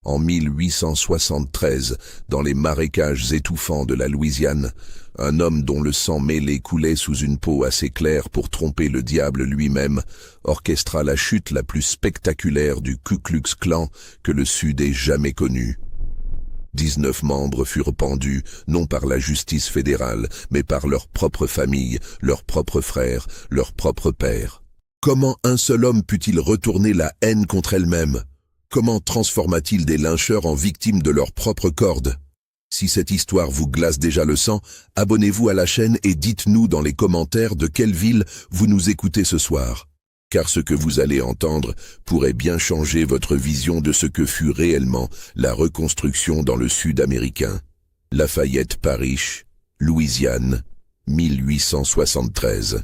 En 1873, dans les marécages étouffants de la Louisiane, un homme dont le sang mêlé coulait sous une peau assez claire pour tromper le diable lui-même, orchestra la chute la plus spectaculaire du Ku Klux Klan que le Sud ait jamais connue. 19 membres furent pendus, non par la justice fédérale, mais par leur propre famille, leurs propres frères, leur propre père. Comment un seul homme put-il retourner la haine contre elle-même? Comment transforma-t-il des lyncheurs en victimes de leur propre corde? Si cette histoire vous glace déjà le sang, abonnez-vous à la chaîne et dites-nous dans les commentaires de quelle ville vous nous écoutez ce soir. Car ce que vous allez entendre pourrait bien changer votre vision de ce que fut réellement la reconstruction dans le Sud américain. Lafayette Parish, Louisiane, 1873.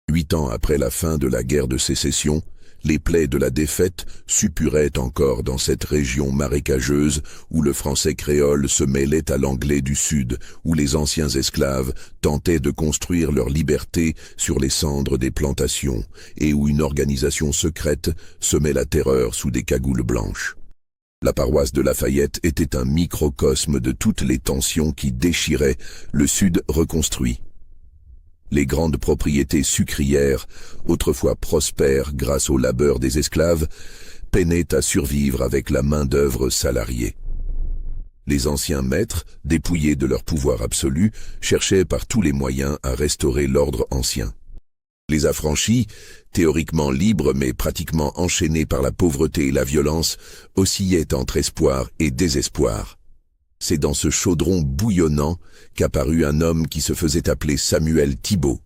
8 ans après la fin de la guerre de sécession, les plaies de la défaite suppuraient encore dans cette région marécageuse où le français créole se mêlait à l'anglais du Sud, où les anciens esclaves tentaient de construire leur liberté sur les cendres des plantations, et où une organisation secrète semait la terreur sous des cagoules blanches. La paroisse de Lafayette était un microcosme de toutes les tensions qui déchiraient le Sud reconstruit. Les grandes propriétés sucrières, autrefois prospères grâce au labeur des esclaves, peinaient à survivre avec la main-d'œuvre salariée. Les anciens maîtres, dépouillés de leur pouvoir absolu, cherchaient par tous les moyens à restaurer l'ordre ancien. Les affranchis, théoriquement libres mais pratiquement enchaînés par la pauvreté et la violence, oscillaient entre espoir et désespoir. C'est dans ce chaudron bouillonnant qu'apparut un homme qui se faisait appeler Samuel Thibault.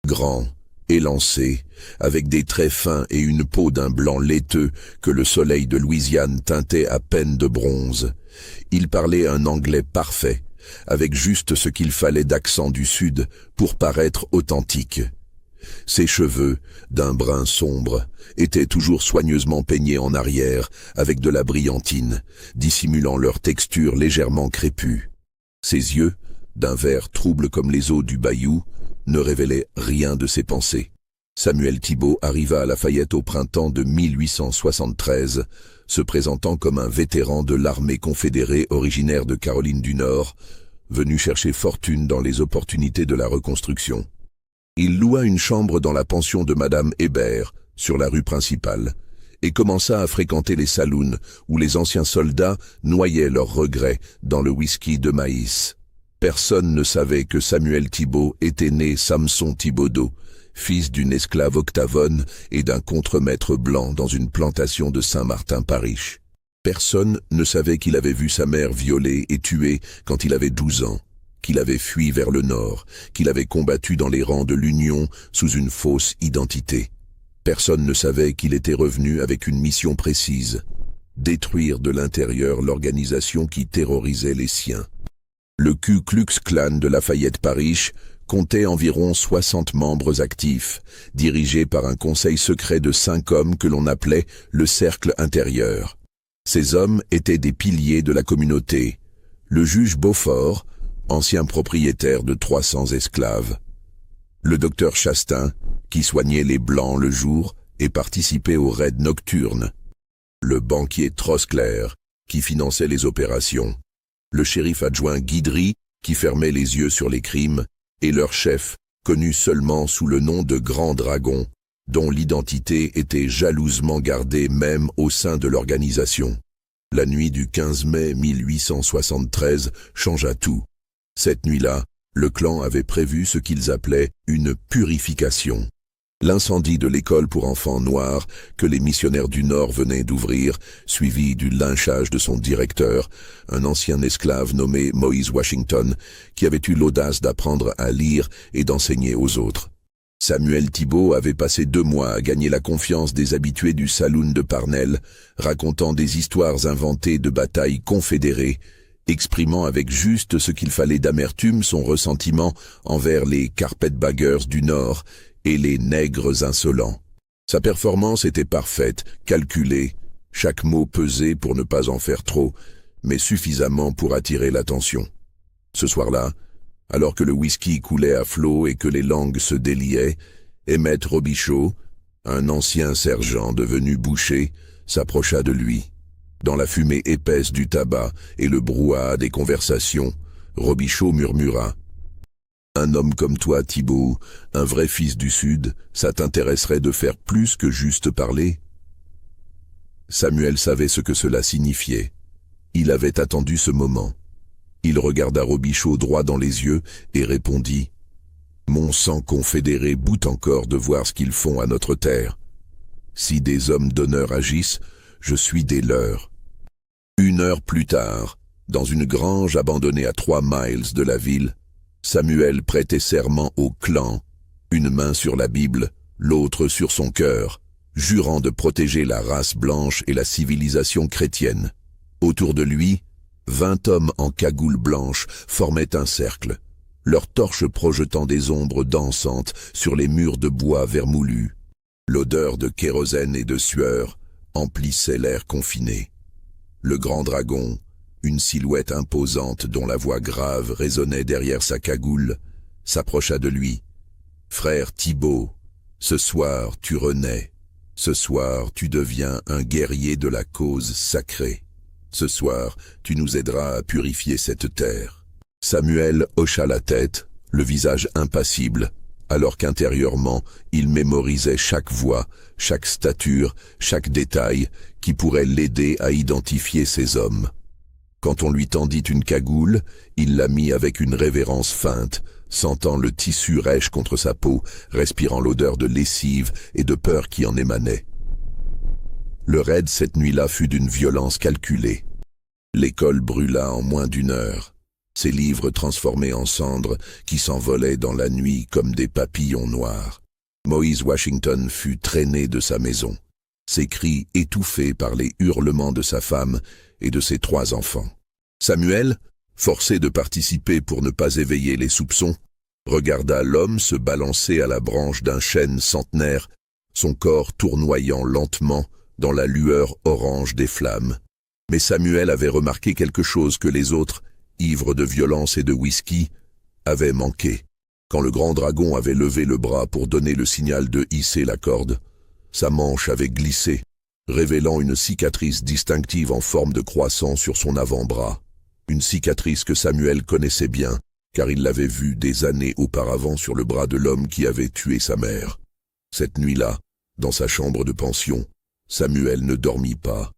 Grand, élancé, avec des traits fins et une peau d'un blanc laiteux que le soleil de Louisiane teintait à peine de bronze. Il parlait un anglais parfait, avec juste ce qu'il fallait d'accent du Sud pour paraître authentique. Ses cheveux, d'un brun sombre, étaient toujours soigneusement peignés en arrière avec de la brillantine, dissimulant leur texture légèrement crépue. Ses yeux, d'un vert trouble comme les eaux du bayou, ne révélaient rien de ses pensées. Samuel Thibault arriva à Lafayette au printemps de 1873, se présentant comme un vétéran de l'armée confédérée originaire de Caroline du Nord, venu chercher fortune dans les opportunités de la reconstruction. Il loua une chambre dans la pension de Madame Hébert, sur la rue principale, et commença à fréquenter les saloons où les anciens soldats noyaient leurs regrets dans le whisky de maïs. Personne ne savait que Samuel Thibault était né Samson Thibaudot, fils d'une esclave octavone et d'un contremaître blanc dans une plantation de Saint-Martin-Parish. Personne ne savait qu'il avait vu sa mère violée et tuée quand il avait 12 ans. Qu'il avait fui vers le nord, qu'il avait combattu dans les rangs de l'Union sous une fausse identité. Personne ne savait qu'il était revenu avec une mission précise, détruire de l'intérieur l'organisation qui terrorisait les siens. Le Ku Klux Klan de Lafayette Parish comptait environ 60 membres actifs, dirigés par un conseil secret de 5 hommes que l'on appelait le Cercle intérieur. Ces hommes étaient des piliers de la communauté. Le juge Beaufort, ancien propriétaire de 300 esclaves. Le docteur Chastain, qui soignait les Blancs le jour et participait aux raids nocturnes. Le banquier Troscler, qui finançait les opérations. Le shérif adjoint Guidry, qui fermait les yeux sur les crimes, et leur chef, connu seulement sous le nom de Grand Dragon, dont l'identité était jalousement gardée même au sein de l'organisation. La nuit du 15 mai 1873 changea tout. Cette nuit-là, le clan avait prévu ce qu'ils appelaient une purification. L'incendie de l'école pour enfants noirs que les missionnaires du Nord venaient d'ouvrir, suivi du lynchage de son directeur, un ancien esclave nommé Moïse Washington, qui avait eu l'audace d'apprendre à lire et d'enseigner aux autres. Samuel Thibault avait passé 2 mois à gagner la confiance des habitués du saloon de Parnell, racontant des histoires inventées de batailles confédérées, exprimant avec juste ce qu'il fallait d'amertume son ressentiment envers les carpetbaggers du Nord et les nègres insolents. Sa performance était parfaite, calculée, chaque mot pesé pour ne pas en faire trop, mais suffisamment pour attirer l'attention. Ce soir-là, alors que le whisky coulait à flot et que les langues se déliaient, Emmett Robichaud, un ancien sergent devenu boucher, s'approcha de lui. Dans la fumée épaisse du tabac et le brouhaha des conversations, Robichaud murmura: « Un homme comme toi, Thibault, un vrai fils du Sud, ça t'intéresserait de faire plus que juste parler ?» Samuel savait ce que cela signifiait. Il avait attendu ce moment. Il regarda Robichaud droit dans les yeux et répondit: « Mon sang confédéré boute encore de voir ce qu'ils font à notre terre. Si des hommes d'honneur agissent, je suis des leurs. » 1 heure plus tard, dans une grange abandonnée à 3 miles de la ville, Samuel prêtait serment au clan, une main sur la Bible, l'autre sur son cœur, jurant de protéger la race blanche et la civilisation chrétienne. Autour de lui, 20 hommes en cagoule blanche formaient un cercle, leurs torches projetant des ombres dansantes sur les murs de bois vermoulu. L'odeur de kérosène et de sueur emplissait l'air confiné. Le grand dragon, une silhouette imposante dont la voix grave résonnait derrière sa cagoule, s'approcha de lui. « Frère Thibault, ce soir tu renais. Ce soir tu deviens un guerrier de la cause sacrée. Ce soir tu nous aideras à purifier cette terre. » Samuel hocha la tête, le visage impassible, alors qu'intérieurement il mémorisait chaque voix, chaque stature, chaque détail qui pourrait l'aider à identifier ces hommes. Quand on lui tendit une cagoule, il la mit avec une révérence feinte, sentant le tissu rêche contre sa peau, respirant l'odeur de lessive et de peur qui en émanait. Le raid cette nuit-là fut d'une violence calculée. L'école brûla en moins d'1 heure. Ses livres transformés en cendres qui s'envolaient dans la nuit comme des papillons noirs. Moïse Washington fut traîné de sa maison, ses cris étouffés par les hurlements de sa femme et de ses 3 enfants. Samuel, forcé de participer pour ne pas éveiller les soupçons, regarda l'homme se balancer à la branche d'un chêne centenaire, son corps tournoyant lentement dans la lueur orange des flammes. Mais Samuel avait remarqué quelque chose que les autres, ivres de violence et de whisky, avaient manqué. Quand le grand dragon avait levé le bras pour donner le signal de hisser la corde, sa manche avait glissé, révélant une cicatrice distinctive en forme de croissant sur son avant-bras. Une cicatrice que Samuel connaissait bien, car il l'avait vue des années auparavant sur le bras de l'homme qui avait tué sa mère. Cette nuit-là, dans sa chambre de pension, Samuel ne dormit pas.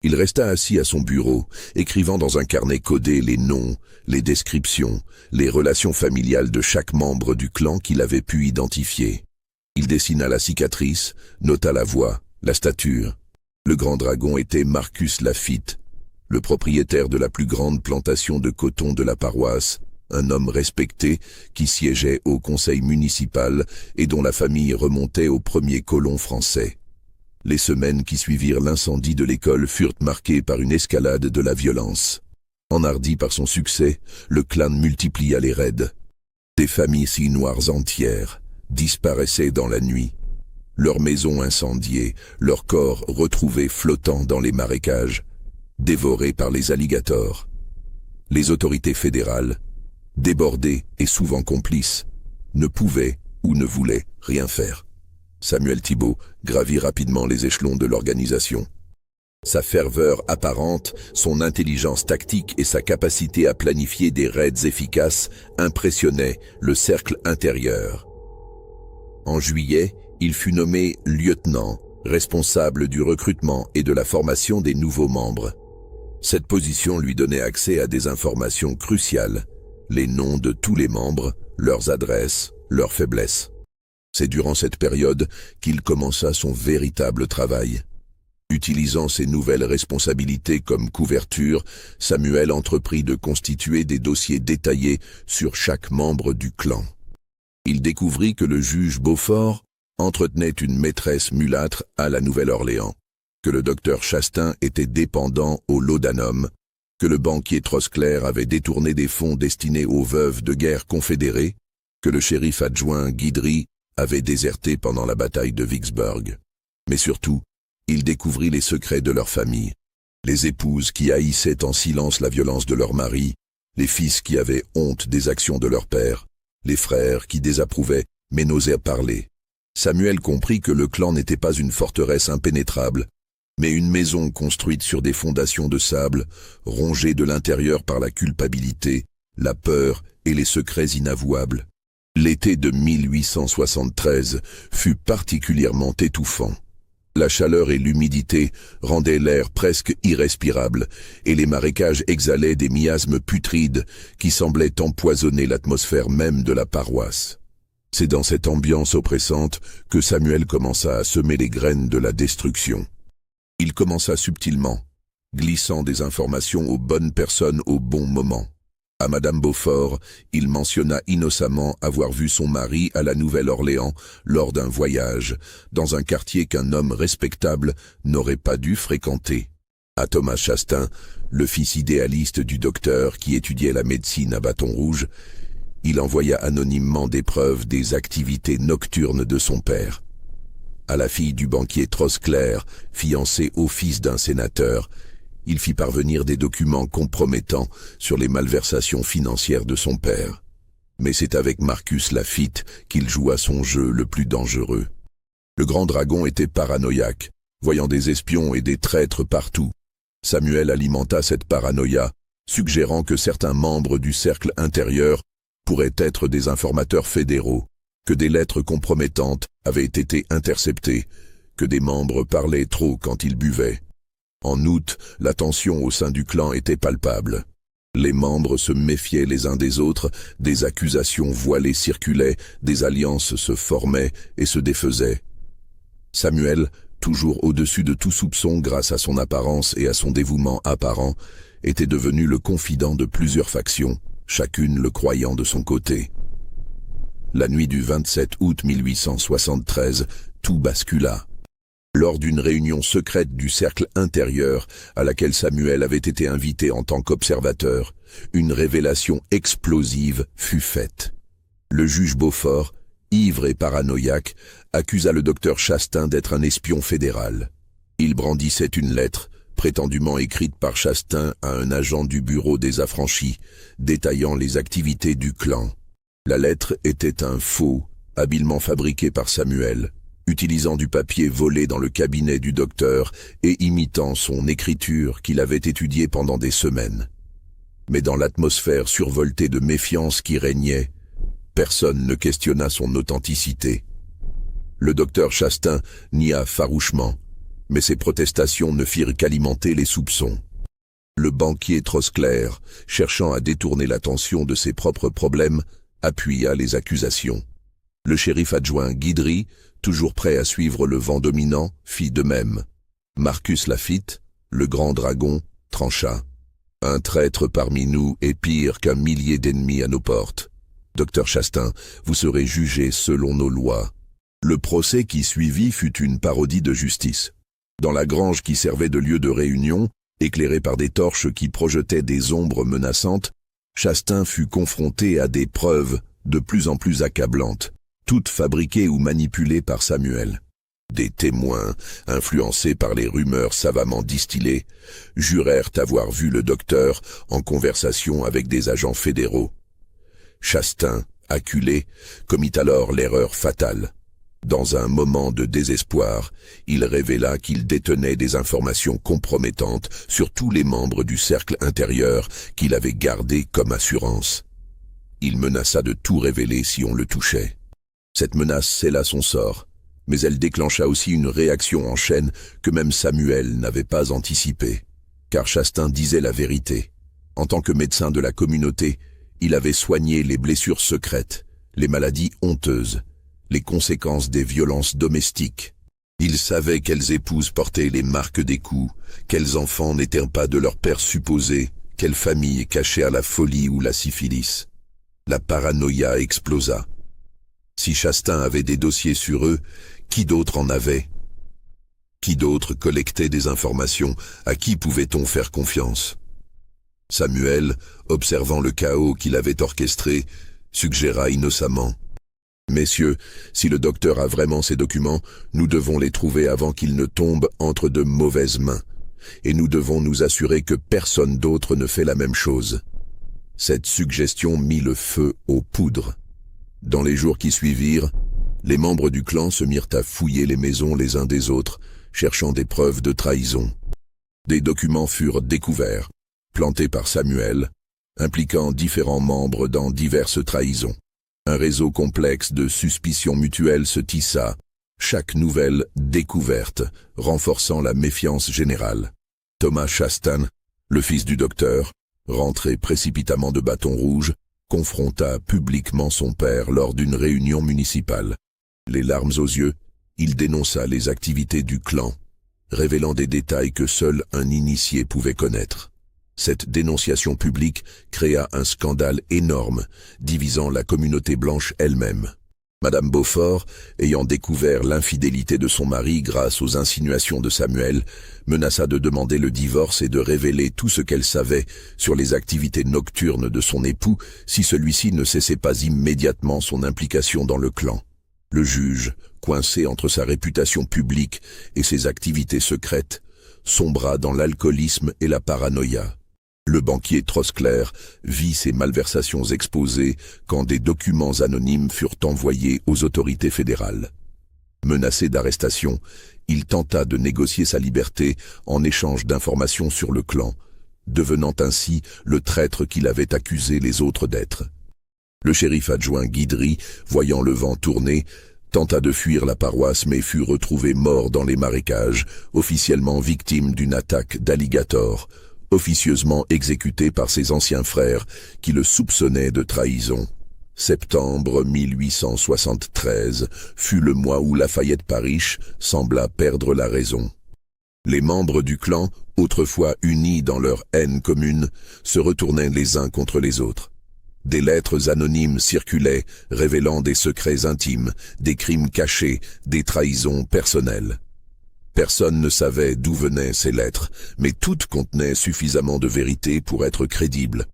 Il resta assis à son bureau, écrivant dans un carnet codé les noms, les descriptions, les relations familiales de chaque membre du clan qu'il avait pu identifier. Il dessina la cicatrice, nota la voix, la stature. Le grand dragon était Marcus Lafitte, le propriétaire de la plus grande plantation de coton de la paroisse, un homme respecté qui siégeait au conseil municipal et dont la famille remontait aux premiers colons français. Les semaines qui suivirent l'incendie de l'école furent marquées par une escalade de la violence. Enhardi par son succès, le clan multiplia les raids. Des familles si noires entières disparaissaient dans la nuit. Leurs maisons incendiées, leurs corps retrouvés flottant dans les marécages, dévorés par les alligators. Les autorités fédérales, débordées et souvent complices, ne pouvaient ou ne voulaient rien faire. Samuel Thibault gravit rapidement les échelons de l'organisation. Sa ferveur apparente, son intelligence tactique et sa capacité à planifier des raids efficaces impressionnaient le cercle intérieur. En juillet, il fut nommé lieutenant, responsable du recrutement et de la formation des nouveaux membres. Cette position lui donnait accès à des informations cruciales, les noms de tous les membres, leurs adresses, leurs faiblesses. C'est durant cette période qu'il commença son véritable travail. Utilisant ses nouvelles responsabilités comme couverture, Samuel entreprit de constituer des dossiers détaillés sur chaque membre du clan. Il découvrit que le juge Beaufort entretenait une maîtresse mulâtre à la Nouvelle-Orléans, que le docteur Chastain était dépendant au laudanum, que le banquier Trosclair avait détourné des fonds destinés aux veuves de guerre confédérées, que le shérif adjoint Guidry avait déserté pendant la bataille de Vicksburg. Mais surtout, il découvrit les secrets de leur famille. Les épouses qui haïssaient en silence la violence de leur mari, les fils qui avaient honte des actions de leur père, les frères qui désapprouvaient mais n'osaient parler. Samuel comprit que le clan n'était pas une forteresse impénétrable, Mais une maison construite sur des fondations de sable, rongée de l'intérieur par la culpabilité, la peur et les secrets inavouables. L'été de 1873 fut particulièrement étouffant. La chaleur et l'humidité rendaient l'air presque irrespirable, et les marécages exhalaient des miasmes putrides qui semblaient empoisonner l'atmosphère même de la paroisse. C'est dans cette ambiance oppressante que Samuel commença à semer les graines de la destruction. Il commença subtilement, glissant des informations aux bonnes personnes au bon moment. À Madame Beaufort, il mentionna innocemment avoir vu son mari à la Nouvelle-Orléans lors d'un voyage, dans un quartier qu'un homme respectable n'aurait pas dû fréquenter. À Thomas Chastain, le fils idéaliste du docteur qui étudiait la médecine à Bâton Rouge, il envoya anonymement des preuves des activités nocturnes de son père. À la fille du banquier Trosclair, fiancée au fils d'un sénateur, il fit parvenir des documents compromettants sur les malversations financières de son père. Mais c'est avec Marcus Laffitte qu'il joua son jeu le plus dangereux. Le grand dragon était paranoïaque, voyant des espions et des traîtres partout. Samuel alimenta cette paranoïa, suggérant que certains membres du cercle intérieur pourraient être des informateurs fédéraux, que des lettres compromettantes avaient été interceptées, que des membres parlaient trop quand ils buvaient. En août, la tension au sein du clan était palpable. Les membres se méfiaient les uns des autres, des accusations voilées circulaient, des alliances se formaient et se défaisaient. Samuel, toujours au-dessus de tout soupçon grâce à son apparence et à son dévouement apparent, était devenu le confident de plusieurs factions, chacune le croyant de son côté. La nuit du 27 août 1873, tout bascula. Lors d'une réunion secrète du cercle intérieur à laquelle Samuel avait été invité en tant qu'observateur, une révélation explosive fut faite. Le juge Beaufort, ivre et paranoïaque, accusa le docteur Chastain d'être un espion fédéral. Il brandissait une lettre, prétendument écrite par Chastain à un agent du bureau des affranchis, détaillant les activités du clan. La lettre était un faux, habilement fabriqué par Samuel, utilisant du papier volé dans le cabinet du docteur et imitant son écriture qu'il avait étudiée pendant des semaines. Mais dans l'atmosphère survoltée de méfiance qui régnait, personne ne questionna son authenticité. Le docteur Chastain nia farouchement, mais ses protestations ne firent qu'alimenter les soupçons. Le banquier Trosclair, cherchant à détourner l'attention de ses propres problèmes, appuya les accusations. Le shérif adjoint Guidry, toujours prêt à suivre le vent dominant, fit de même. Marcus Laffitte, le grand dragon, trancha. Un traître parmi nous est pire qu'un millier d'ennemis à nos portes. Docteur Chastain, vous serez jugé selon nos lois. Le procès qui suivit fut une parodie de justice. Dans la grange qui servait de lieu de réunion, éclairée par des torches qui projetaient des ombres menaçantes, Chastain fut confronté à des preuves de plus en plus accablantes, toutes fabriquées ou manipulées par Samuel. Des témoins, influencés par les rumeurs savamment distillées, jurèrent avoir vu le docteur en conversation avec des agents fédéraux. Chastain, acculé, commit alors l'erreur fatale. Dans un moment de désespoir, il révéla qu'il détenait des informations compromettantes sur tous les membres du cercle intérieur qu'il avait gardés comme assurance. Il menaça de tout révéler si on le touchait. Cette menace scella son sort, mais elle déclencha aussi une réaction en chaîne que même Samuel n'avait pas anticipée. Car Chastain disait la vérité. En tant que médecin de la communauté, il avait soigné les blessures secrètes, les maladies honteuses, les conséquences des violences domestiques. Il savait quelles épouses portaient les marques des coups, quels enfants n'étaient pas de leur père supposé, quelles familles cachèrent la folie ou la syphilis. La paranoïa explosa. Si Chastain avait des dossiers sur eux, qui d'autre en avait? Qui d'autre collectait des informations? À qui pouvait-on faire confiance? Samuel, observant le chaos qu'il avait orchestré, suggéra innocemment. « Messieurs, si le docteur a vraiment ces documents, nous devons les trouver avant qu'ils ne tombent entre de mauvaises mains. Et nous devons nous assurer que personne d'autre ne fait la même chose. » Cette suggestion mit le feu aux poudres. Dans les jours qui suivirent, les membres du clan se mirent à fouiller les maisons les uns des autres, cherchant des preuves de trahison. Des documents furent découverts, plantés par Samuel, impliquant différents membres dans diverses trahisons. Un réseau complexe de suspicions mutuelles se tissa, chaque nouvelle découverte renforçant la méfiance générale. Thomas Chastain, le fils du docteur, rentré précipitamment de Bâton Rouge, confronta publiquement son père lors d'une réunion municipale. Les larmes aux yeux, il dénonça les activités du clan, révélant des détails que seul un initié pouvait connaître. Cette dénonciation publique créa un scandale énorme, divisant la communauté blanche elle-même. Madame Beaufort, ayant découvert l'infidélité de son mari grâce aux insinuations de Samuel, menaça de demander le divorce et de révéler tout ce qu'elle savait sur les activités nocturnes de son époux si celui-ci ne cessait pas immédiatement son implication dans le clan. Le juge, coincé entre sa réputation publique et ses activités secrètes, sombra dans l'alcoolisme et la paranoïa. Le banquier Troscler vit ses malversations exposées quand des documents anonymes furent envoyés aux autorités fédérales. Menacé d'arrestation, il tenta de négocier sa liberté en échange d'informations sur le clan, devenant ainsi le traître qu'il avait accusé les autres d'être. Le shérif adjoint Guidry, voyant le vent tourner, tenta de fuir la paroisse mais fut retrouvé mort dans les marécages, officiellement victime d'une attaque d'alligator, officieusement exécuté par ses anciens frères qui le soupçonnaient de trahison. Septembre 1873 fut le mois où Lafayette Parish sembla perdre la raison. Les membres du clan, autrefois unis dans leur haine commune, se retournaient les uns contre les autres. Des lettres anonymes circulaient, révélant des secrets intimes, des crimes cachés, des trahisons personnelles. Personne ne savait d'où venaient ces lettres, mais toutes contenaient suffisamment de vérité pour être crédibles.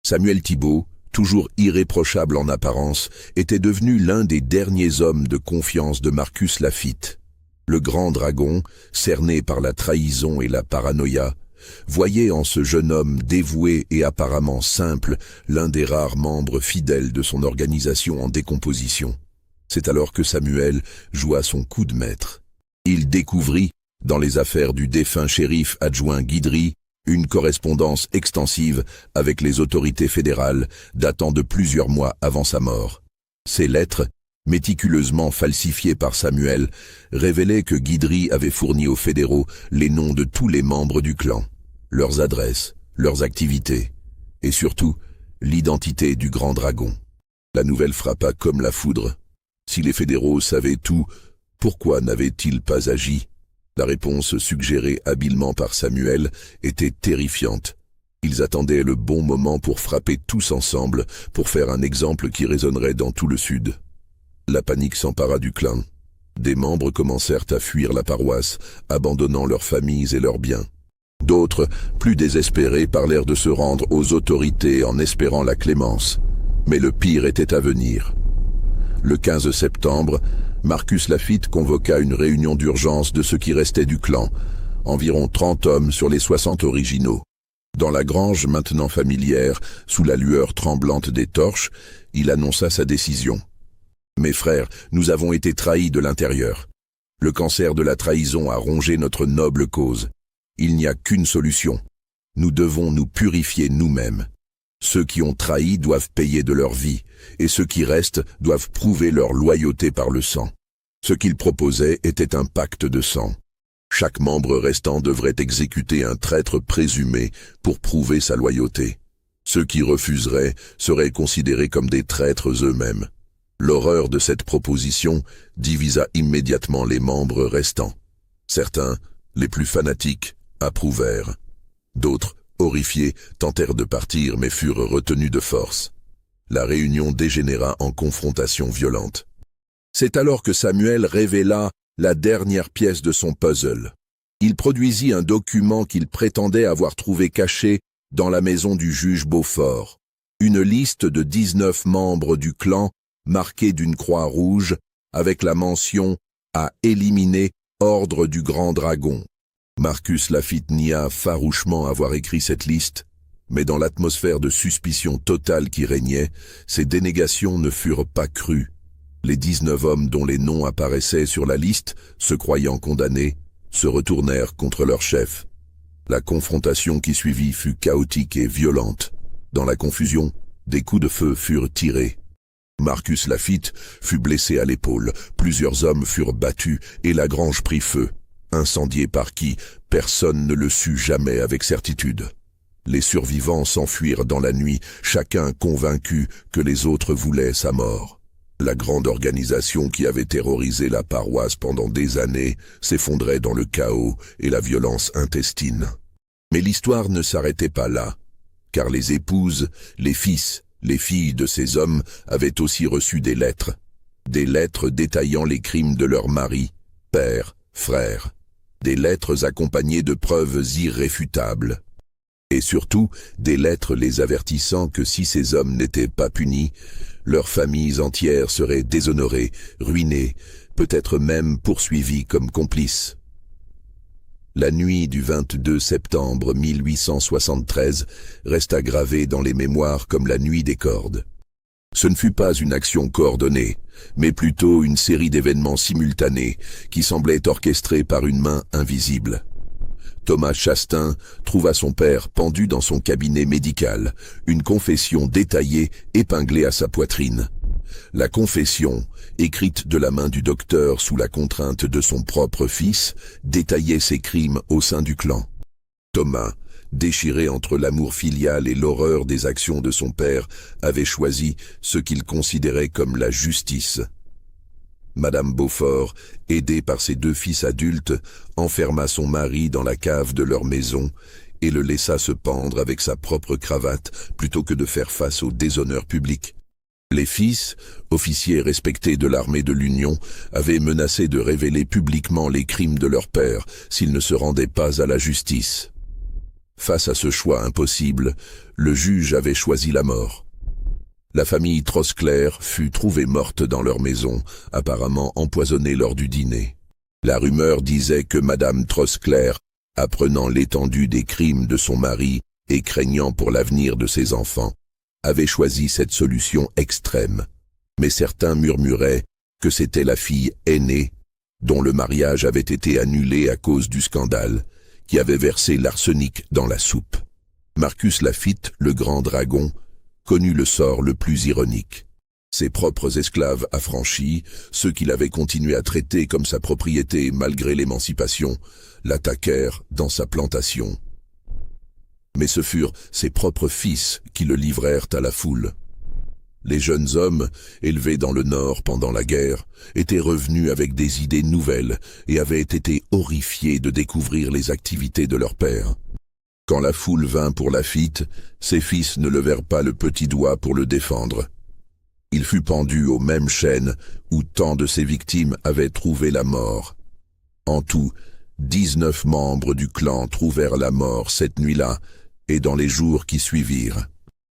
Samuel Thibault, toujours irréprochable en apparence, était devenu l'un des derniers hommes de confiance de Marcus Laffitte. Le grand dragon, cerné par la trahison et la paranoïa, voyait en ce jeune homme dévoué et apparemment simple l'un des rares membres fidèles de son organisation en décomposition. C'est alors que Samuel joua son coup de maître. Il découvrit, dans les affaires du défunt shérif adjoint Guidry, une correspondance extensive avec les autorités fédérales datant de plusieurs mois avant sa mort. Ces lettres, méticuleusement falsifiées par Samuel, révélaient que Guidry avait fourni aux fédéraux les noms de tous les membres du clan, leurs adresses, leurs activités, et surtout, l'identité du grand dragon. La nouvelle frappa comme la foudre. Si les fédéraux savaient tout, pourquoi n'avaient-ils pas agi? La réponse suggérée habilement par Samuel était terrifiante. Ils attendaient le bon moment pour frapper tous ensemble, pour faire un exemple qui résonnerait dans tout le Sud. La panique s'empara du clan. Des membres commencèrent à fuir la paroisse, abandonnant leurs familles et leurs biens. D'autres, plus désespérés, parlèrent de se rendre aux autorités en espérant la clémence. Mais le pire était à venir. Le 15 septembre, Marcus Laffitte convoqua une réunion d'urgence de ce qui restait du clan, environ 30 hommes sur les 60 originaux. Dans la grange maintenant familière, sous la lueur tremblante des torches, il annonça sa décision. « Mes frères, nous avons été trahis de l'intérieur. Le cancer de la trahison a rongé notre noble cause. Il n'y a qu'une solution. Nous devons nous purifier nous-mêmes. Ceux qui ont trahi doivent payer de leur vie, et ceux qui restent doivent prouver leur loyauté par le sang. Ce qu'ils proposaient était un pacte de sang. Chaque membre restant devrait exécuter un traître présumé pour prouver sa loyauté. Ceux qui refuseraient seraient considérés comme des traîtres eux-mêmes. L'horreur de cette proposition divisa immédiatement les membres restants. Certains, les plus fanatiques, approuvèrent. D'autres, horrifiés, tentèrent de partir mais furent retenus de force. La réunion dégénéra en confrontation violente. C'est alors que Samuel révéla la dernière pièce de son puzzle. Il produisit un document qu'il prétendait avoir trouvé caché dans la maison du juge Beaufort. Une liste de 19 membres du clan marquée d'une croix rouge avec la mention « à éliminer, ordre du grand dragon ». Marcus Laffitte nia farouchement avoir écrit cette liste, mais dans l'atmosphère de suspicion totale qui régnait, ces dénégations ne furent pas crues. Les 19 hommes dont les noms apparaissaient sur la liste, se croyant condamnés, se retournèrent contre leur chef. La confrontation qui suivit fut chaotique et violente. Dans la confusion, des coups de feu furent tirés. Marcus Laffitte fut blessé à l'épaule, plusieurs hommes furent battus et la grange prit feu. Incendiée par qui, personne ne le sut jamais avec certitude. Les survivants s'enfuirent dans la nuit, chacun convaincu que les autres voulaient sa mort. La grande organisation qui avait terrorisé la paroisse pendant des années s'effondrait dans le chaos et la violence intestine. Mais l'histoire ne s'arrêtait pas là, car les épouses, les fils, les filles de ces hommes avaient aussi reçu des lettres détaillant les crimes de leurs maris, pères, frères, des lettres accompagnées de preuves irréfutables. Et surtout, des lettres les avertissant que si ces hommes n'étaient pas punis, leurs familles entières seraient déshonorées, ruinées, peut-être même poursuivies comme complices. La nuit du 22 septembre 1873 resta gravée dans les mémoires comme la nuit des cordes. Ce ne fut pas une action coordonnée, mais plutôt une série d'événements simultanés qui semblaient orchestrés par une main invisible. Thomas Chastain trouva son père pendu dans son cabinet médical, une confession détaillée épinglée à sa poitrine. La confession, écrite de la main du docteur sous la contrainte de son propre fils, détaillait ses crimes au sein du clan. Thomas, déchiré entre l'amour filial et l'horreur des actions de son père, avait choisi ce qu'il considérait comme la justice. Madame Beaufort, aidée par ses deux fils adultes, enferma son mari dans la cave de leur maison et le laissa se pendre avec sa propre cravate plutôt que de faire face au déshonneur public. Les fils, officiers respectés de l'armée de l'Union, avaient menacé de révéler publiquement les crimes de leur père s'ils ne se rendaient pas à la justice. Face à ce choix impossible, le juge avait choisi la mort. La famille Trosclair fut trouvée morte dans leur maison, apparemment empoisonnée lors du dîner. La rumeur disait que Madame Trosclair, apprenant l'étendue des crimes de son mari et craignant pour l'avenir de ses enfants, avait choisi cette solution extrême. Mais certains murmuraient que c'était la fille aînée, dont le mariage avait été annulé à cause du scandale, qui avait versé l'arsenic dans la soupe. Marcus Laffitte, le grand dragon, connut le sort le plus ironique. Ses propres esclaves affranchis, ceux qu'il avait continué à traiter comme sa propriété malgré l'émancipation, l'attaquèrent dans sa plantation. Mais ce furent ses propres fils qui le livrèrent à la foule. Les jeunes hommes, élevés dans le Nord pendant la guerre, étaient revenus avec des idées nouvelles et avaient été horrifiés de découvrir les activités de leur père. Quand la foule vint pour Laffitte, ses fils ne levèrent pas le petit doigt pour le défendre. Il fut pendu aux mêmes chaînes où tant de ses victimes avaient trouvé la mort. En tout, 19 membres du clan trouvèrent la mort cette nuit-là et dans les jours qui suivirent.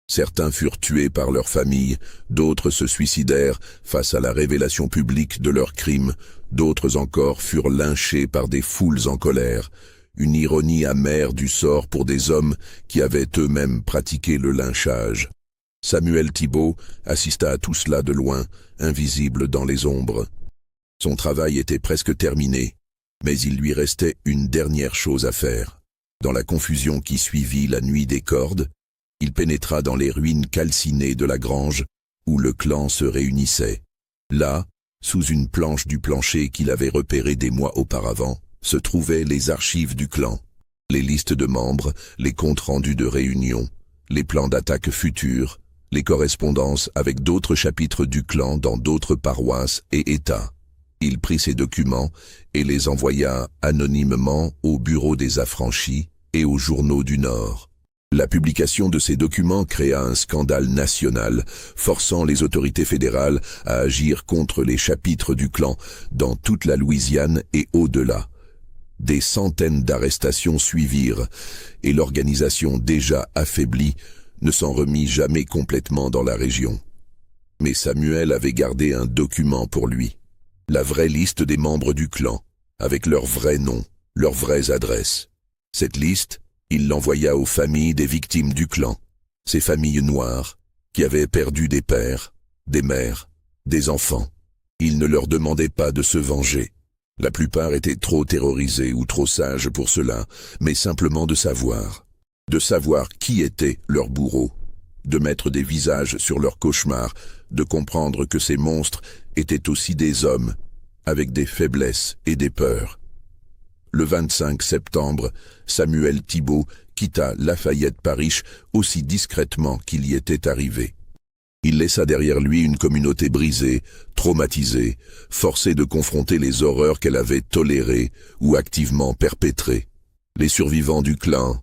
Certains furent tués par leur famille, d'autres se suicidèrent face à la révélation publique de leurs crimes, d'autres encore furent lynchés par des foules en colère. Une ironie amère du sort pour des hommes qui avaient eux-mêmes pratiqué le lynchage. Samuel Thibault assista à tout cela de loin, invisible dans les ombres. Son travail était presque terminé, mais il lui restait une dernière chose à faire. Dans la confusion qui suivit la nuit des cordes, il pénétra dans les ruines calcinées de la grange où le clan se réunissait. Là, sous une planche du plancher qu'il avait repérée des mois auparavant, se trouvaient les archives du clan, les listes de membres, les comptes rendus de réunions, les plans d'attaque futurs, les correspondances avec d'autres chapitres du clan dans d'autres paroisses et États. Il prit ces documents et les envoya anonymement au bureau des affranchis et aux journaux du Nord. La publication de ces documents créa un scandale national, forçant les autorités fédérales à agir contre les chapitres du clan dans toute la Louisiane et au-delà. Des centaines d'arrestations suivirent, et l'organisation déjà affaiblie ne s'en remit jamais complètement dans la région. Mais Samuel avait gardé un document pour lui, la vraie liste des membres du clan, avec leurs vrais noms, leurs vraies adresses. Cette liste, il l'envoya aux familles des victimes du clan, ces familles noires, qui avaient perdu des pères, des mères, des enfants. Il ne leur demandait pas de se venger, La plupart étaient trop terrorisés ou trop sages pour cela, mais simplement de savoir qui était leur bourreau, de mettre des visages sur leurs cauchemars, de comprendre que ces monstres étaient aussi des hommes, avec des faiblesses et des peurs. Le 25 septembre, Samuel Thibault quitta Lafayette-Parish aussi discrètement qu'il y était arrivé. Il laissa derrière lui une communauté brisée, traumatisée, forcée de confronter les horreurs qu'elle avait tolérées ou activement perpétrées. Les survivants du clan,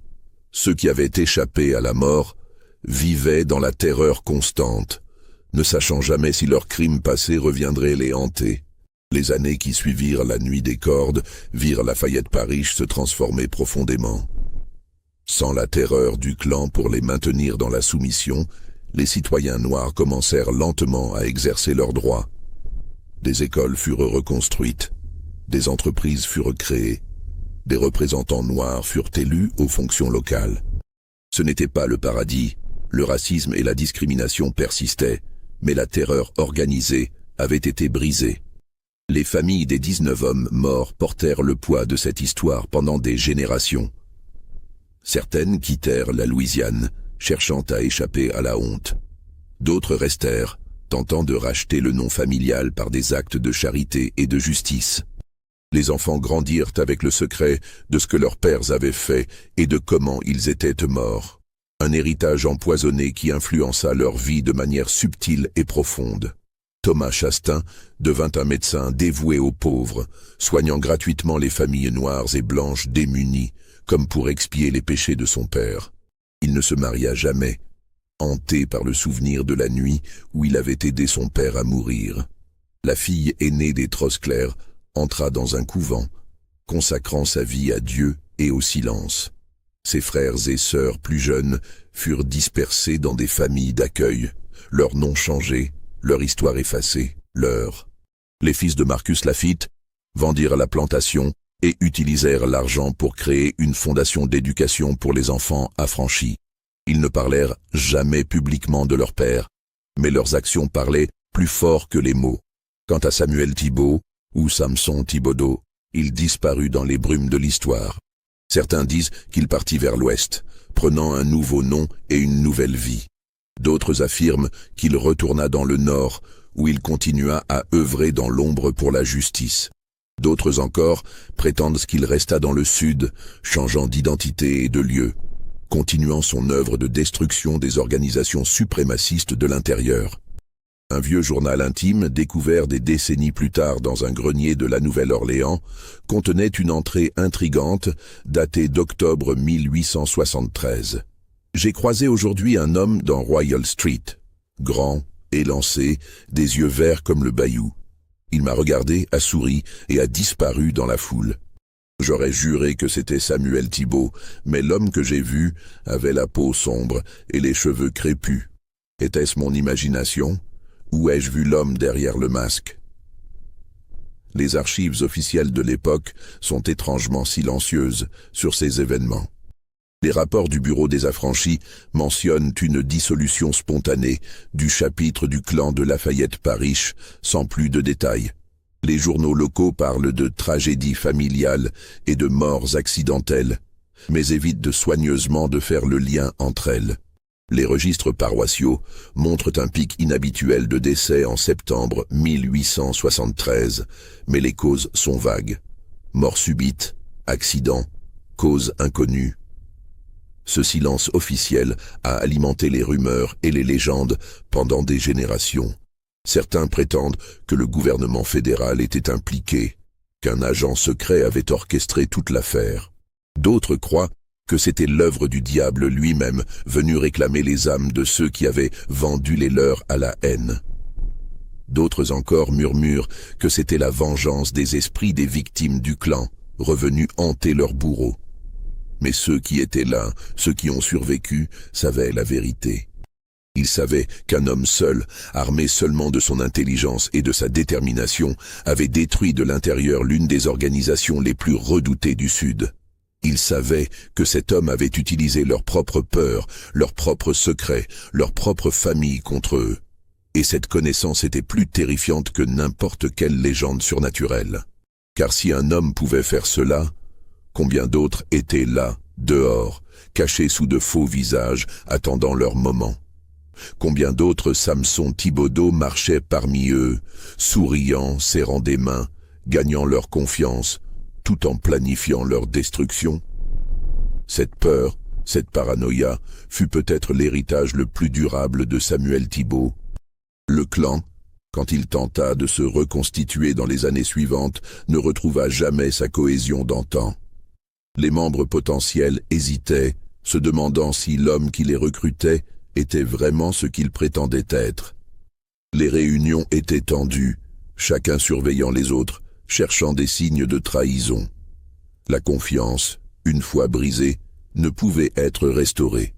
ceux qui avaient échappé à la mort, vivaient dans la terreur constante, ne sachant jamais si leurs crimes passés reviendraient les hanter. Les années qui suivirent la nuit des cordes virent Lafayette-Parish se transformer profondément. Sans la terreur du clan pour les maintenir dans la soumission, les citoyens noirs commencèrent lentement à exercer leurs droits. Des écoles furent reconstruites, des entreprises furent créées, des représentants noirs furent élus aux fonctions locales. Ce n'était pas le paradis, le racisme et la discrimination persistaient, mais la terreur organisée avait été brisée. Les familles des 19 hommes morts portèrent le poids de cette histoire pendant des générations. Certaines quittèrent la Louisiane, cherchant à échapper à la honte. D'autres restèrent, tentant de racheter le nom familial par des actes de charité et de justice. Les enfants grandirent avec le secret de ce que leurs pères avaient fait et de comment ils étaient morts. Un héritage empoisonné qui influença leur vie de manière subtile et profonde. Thomas Chastain devint un médecin dévoué aux pauvres, soignant gratuitement les familles noires et blanches démunies, comme pour expier les péchés de son père. Il ne se maria jamais, hanté par le souvenir de la nuit où il avait aidé son père à mourir. La fille aînée des Trosclair entra dans un couvent, consacrant sa vie à Dieu et au silence. Ses frères et sœurs plus jeunes furent dispersés dans des familles d'accueil, leurs noms changés, leur histoire effacée, Les fils de Marcus Laffitte vendirent la plantation et utilisèrent l'argent pour créer une fondation d'éducation pour les enfants affranchis. Ils ne parlèrent jamais publiquement de leur père, mais leurs actions parlaient plus fort que les mots. Quant à Samuel Thibault ou Samson Thibodeau, il disparut dans les brumes de l'histoire. Certains disent qu'il partit vers l'ouest, prenant un nouveau nom et une nouvelle vie. D'autres affirment qu'il retourna dans le nord, où il continua à œuvrer dans l'ombre pour la justice. D'autres encore prétendent qu'il resta dans le sud, changeant d'identité et de lieu, continuant son œuvre de destruction des organisations suprémacistes de l'intérieur. Un vieux journal intime, découvert des décennies plus tard dans un grenier de la Nouvelle-Orléans, contenait une entrée intrigante datée d'octobre 1873. J'ai croisé aujourd'hui un homme dans Royal Street, grand, élancé, des yeux verts comme le bayou. Il m'a regardé, a souri et a disparu dans la foule. J'aurais juré que c'était Samuel Thibault, mais l'homme que j'ai vu avait la peau sombre et les cheveux crépus. Était-ce mon imagination? Ou ai-je vu l'homme derrière le masque? Les archives officielles de l'époque sont étrangement silencieuses sur ces événements. Les rapports du Bureau des Affranchis mentionnent une dissolution spontanée du chapitre du clan de Lafayette-Parish, sans plus de détails. Les journaux locaux parlent de tragédies familiales et de morts accidentelles, mais évitent soigneusement de faire le lien entre elles. Les registres paroissiaux montrent un pic inhabituel de décès en septembre 1873, mais les causes sont vagues. Mort subite, accident, cause inconnue. Ce silence officiel a alimenté les rumeurs et les légendes pendant des générations. Certains prétendent que le gouvernement fédéral était impliqué, qu'un agent secret avait orchestré toute l'affaire. D'autres croient que c'était l'œuvre du diable lui-même venu réclamer les âmes de ceux qui avaient vendu les leurs à la haine. D'autres encore murmurent que c'était la vengeance des esprits des victimes du clan, revenus hanter leurs bourreaux. Mais ceux qui étaient là, ceux qui ont survécu, savaient la vérité. Ils savaient qu'un homme seul, armé seulement de son intelligence et de sa détermination, avait détruit de l'intérieur l'une des organisations les plus redoutées du Sud. Ils savaient que cet homme avait utilisé leur propre peur, leurs propres secrets, leur propre famille contre eux. Et cette connaissance était plus terrifiante que n'importe quelle légende surnaturelle. Car si un homme pouvait faire cela, combien d'autres étaient là, dehors, cachés sous de faux visages, attendant leur moment? Combien d'autres Samson Thibodeau marchaient parmi eux, souriant, serrant des mains, gagnant leur confiance, tout en planifiant leur destruction? Cette peur, cette paranoïa, fut peut-être l'héritage le plus durable de Samuel Thibault. Le clan, quand il tenta de se reconstituer dans les années suivantes, ne retrouva jamais sa cohésion d'antan. Les membres potentiels hésitaient, se demandant si l'homme qui les recrutait était vraiment ce qu'il prétendait être. Les réunions étaient tendues, chacun surveillant les autres, cherchant des signes de trahison. La confiance, une fois brisée, ne pouvait être restaurée.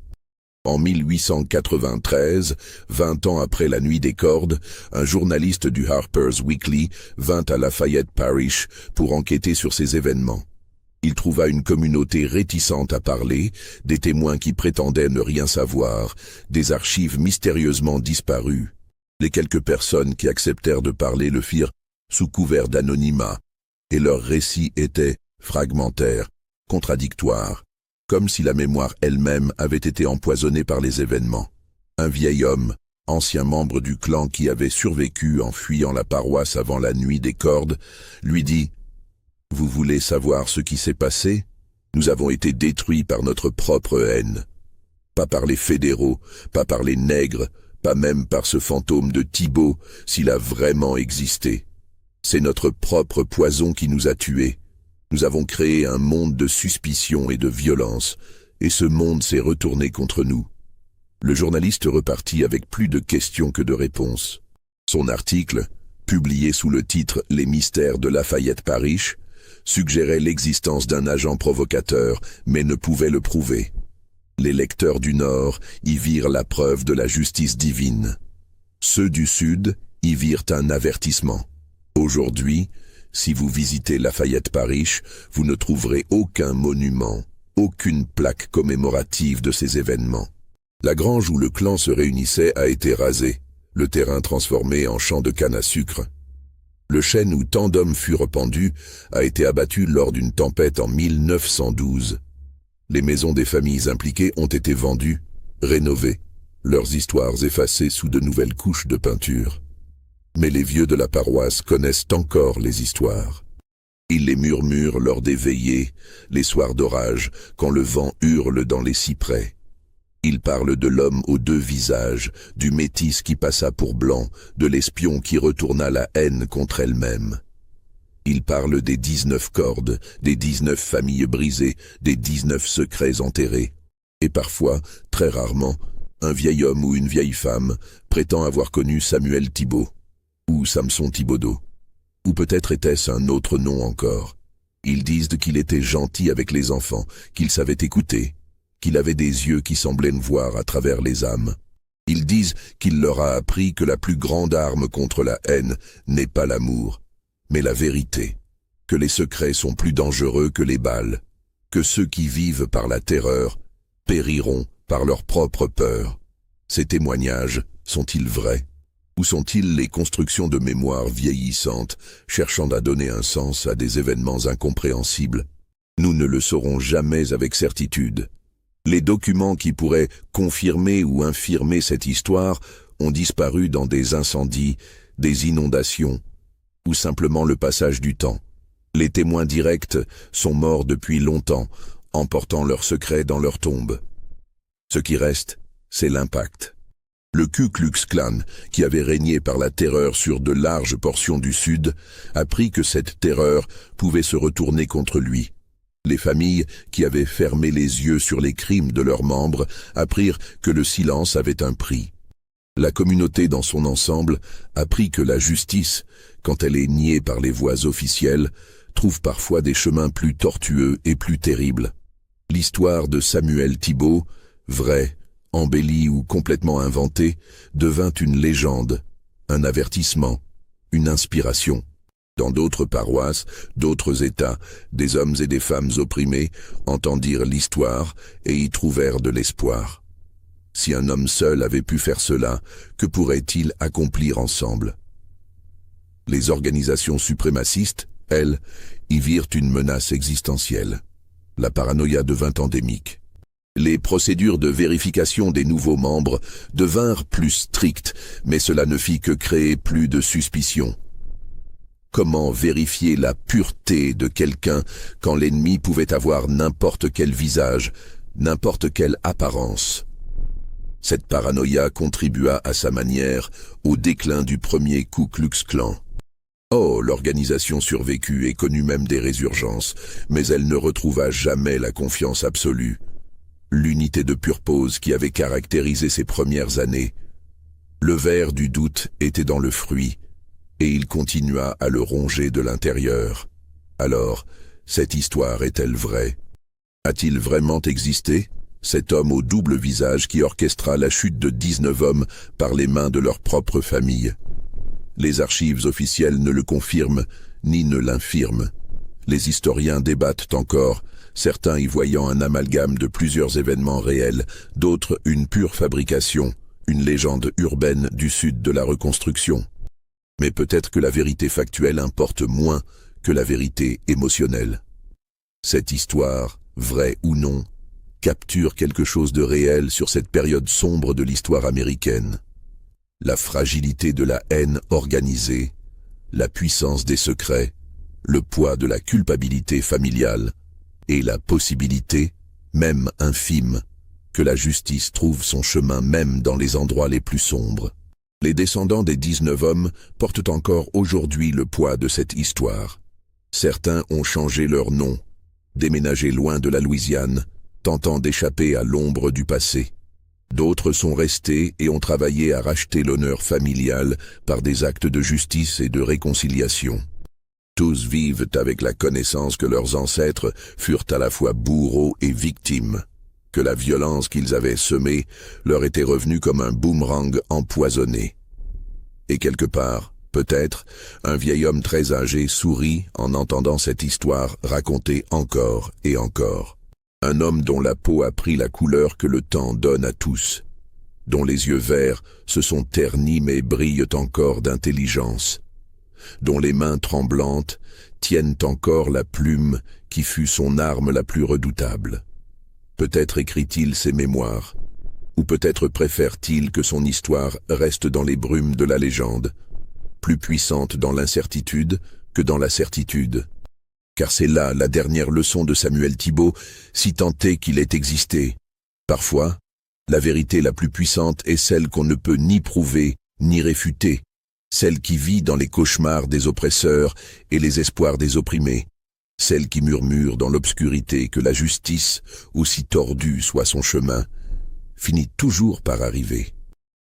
En 1893, 20 ans après la Nuit des Cordes, un journaliste du Harper's Weekly vint à Lafayette Parish pour enquêter sur ces événements. Il trouva une communauté réticente à parler, des témoins qui prétendaient ne rien savoir, des archives mystérieusement disparues. Les quelques personnes qui acceptèrent de parler le firent sous couvert d'anonymat, et leurs récits étaient fragmentaires, contradictoires, comme si la mémoire elle-même avait été empoisonnée par les événements. Un vieil homme, ancien membre du clan qui avait survécu en fuyant la paroisse avant la Nuit des Cordes, lui dit « Vous voulez savoir ce qui s'est passé? Nous avons été détruits par notre propre haine. Pas par les fédéraux, pas par les nègres, pas même par ce fantôme de Thibault, s'il a vraiment existé. C'est notre propre poison qui nous a tués. Nous avons créé un monde de suspicion et de violence, et ce monde s'est retourné contre nous. » Le journaliste repartit avec plus de questions que de réponses. Son article, publié sous le titre « Les mystères de Lafayette Parish », suggérait l'existence d'un agent provocateur, mais ne pouvait le prouver. Les lecteurs du Nord y virent la preuve de la justice divine. Ceux du Sud y virent un avertissement. Aujourd'hui, si vous visitez Lafayette Parish, vous ne trouverez aucun monument, aucune plaque commémorative de ces événements. La grange où le clan se réunissait a été rasée, le terrain transformé en champ de canne à sucre. Le chêne où tant d'hommes furent pendus a été abattu lors d'une tempête en 1912. Les maisons des familles impliquées ont été vendues, rénovées, leurs histoires effacées sous de nouvelles couches de peinture. Mais les vieux de la paroisse connaissent encore les histoires. Ils les murmurent lors des veillées, les soirs d'orage, quand le vent hurle dans les cyprès. Ils parlent de l'homme aux deux visages, du métis qui passa pour blanc, de l'espion qui retourna la haine contre elle-même. Ils parlent des 19 cordes, des 19 familles brisées, des 19 secrets enterrés. Et parfois, très rarement, un vieil homme ou une vieille femme prétend avoir connu Samuel Thibault, ou Samson Thibodeau, ou peut-être était-ce un autre nom encore. Ils disent qu'il était gentil avec les enfants, qu'il savait écouter, qu'il avait des yeux qui semblaient voir à travers les âmes. Ils disent qu'il leur a appris que la plus grande arme contre la haine n'est pas l'amour, mais la vérité, que les secrets sont plus dangereux que les balles, que ceux qui vivent par la terreur périront par leur propre peur. Ces témoignages sont-ils vrais? Ou sont-ils les constructions de mémoire vieillissantes, cherchant à donner un sens à des événements incompréhensibles? Nous ne le saurons jamais avec certitude. Les documents qui pourraient confirmer ou infirmer cette histoire ont disparu dans des incendies, des inondations, ou simplement le passage du temps. Les témoins directs sont morts depuis longtemps, emportant leurs secrets dans leur tombe. Ce qui reste, c'est l'impact. Le Ku Klux Klan, qui avait régné par la terreur sur de larges portions du Sud, apprit que cette terreur pouvait se retourner contre lui. Les familles qui avaient fermé les yeux sur les crimes de leurs membres apprirent que le silence avait un prix. La communauté dans son ensemble apprit que la justice, quand elle est niée par les voies officielles, trouve parfois des chemins plus tortueux et plus terribles. L'histoire de Samuel Thibault, vraie, embellie ou complètement inventée, devint une légende, un avertissement, une inspiration. Dans d'autres paroisses, d'autres États, des hommes et des femmes opprimés entendirent l'histoire et y trouvèrent de l'espoir. Si un homme seul avait pu faire cela, que pourrait-il accomplir ensemble? Les organisations suprémacistes, elles, y virent une menace existentielle. La paranoïa devint endémique. Les procédures de vérification des nouveaux membres devinrent plus strictes, mais cela ne fit que créer plus de suspicions. Comment vérifier la pureté de quelqu'un quand l'ennemi pouvait avoir n'importe quel visage, n'importe quelle apparence? Cette paranoïa contribua à sa manière au déclin du premier Ku Klux Klan. Oh, l'organisation survécut et connut même des résurgences, mais elle ne retrouva jamais la confiance absolue. L'unité de purpose qui avait caractérisé ses premières années. Le ver du doute était dans le fruit, et il continua à le ronger de l'intérieur. Alors, cette histoire est-elle vraie? A-t-il vraiment existé, cet homme au double visage qui orchestra la chute de 19 hommes par les mains de leur propre famille? Les archives officielles ne le confirment ni ne l'infirment. Les historiens débattent encore, certains y voyant un amalgame de plusieurs événements réels, d'autres une pure fabrication, une légende urbaine du sud de la reconstruction. Mais peut-être que la vérité factuelle importe moins que la vérité émotionnelle. Cette histoire, vraie ou non, capture quelque chose de réel sur cette période sombre de l'histoire américaine. La fragilité de la haine organisée, la puissance des secrets, le poids de la culpabilité familiale et la possibilité, même infime, que la justice trouve son chemin même dans les endroits les plus sombres. Les descendants des 19 hommes portent encore aujourd'hui le poids de cette histoire. Certains ont changé leur nom, déménagé loin de la Louisiane, tentant d'échapper à l'ombre du passé. D'autres sont restés et ont travaillé à racheter l'honneur familial par des actes de justice et de réconciliation. Tous vivent avec la connaissance que leurs ancêtres furent à la fois bourreaux et victimes, que la violence qu'ils avaient semée leur était revenue comme un boomerang empoisonné. Et quelque part, peut-être, un vieil homme très âgé sourit en entendant cette histoire racontée encore et encore. Un homme dont la peau a pris la couleur que le temps donne à tous, dont les yeux verts se sont ternis mais brillent encore d'intelligence, dont les mains tremblantes tiennent encore la plume qui fut son arme la plus redoutable. Peut-être écrit-il ses mémoires, ou peut-être préfère-t-il que son histoire reste dans les brumes de la légende, plus puissante dans l'incertitude que dans la certitude. Car c'est là la dernière leçon de Samuel Thibault, si tant est qu'il ait existé. Parfois, la vérité la plus puissante est celle qu'on ne peut ni prouver, ni réfuter, celle qui vit dans les cauchemars des oppresseurs et les espoirs des opprimés, celle qui murmure dans l'obscurité que la justice, aussi tordue soit son chemin, finit toujours par arriver.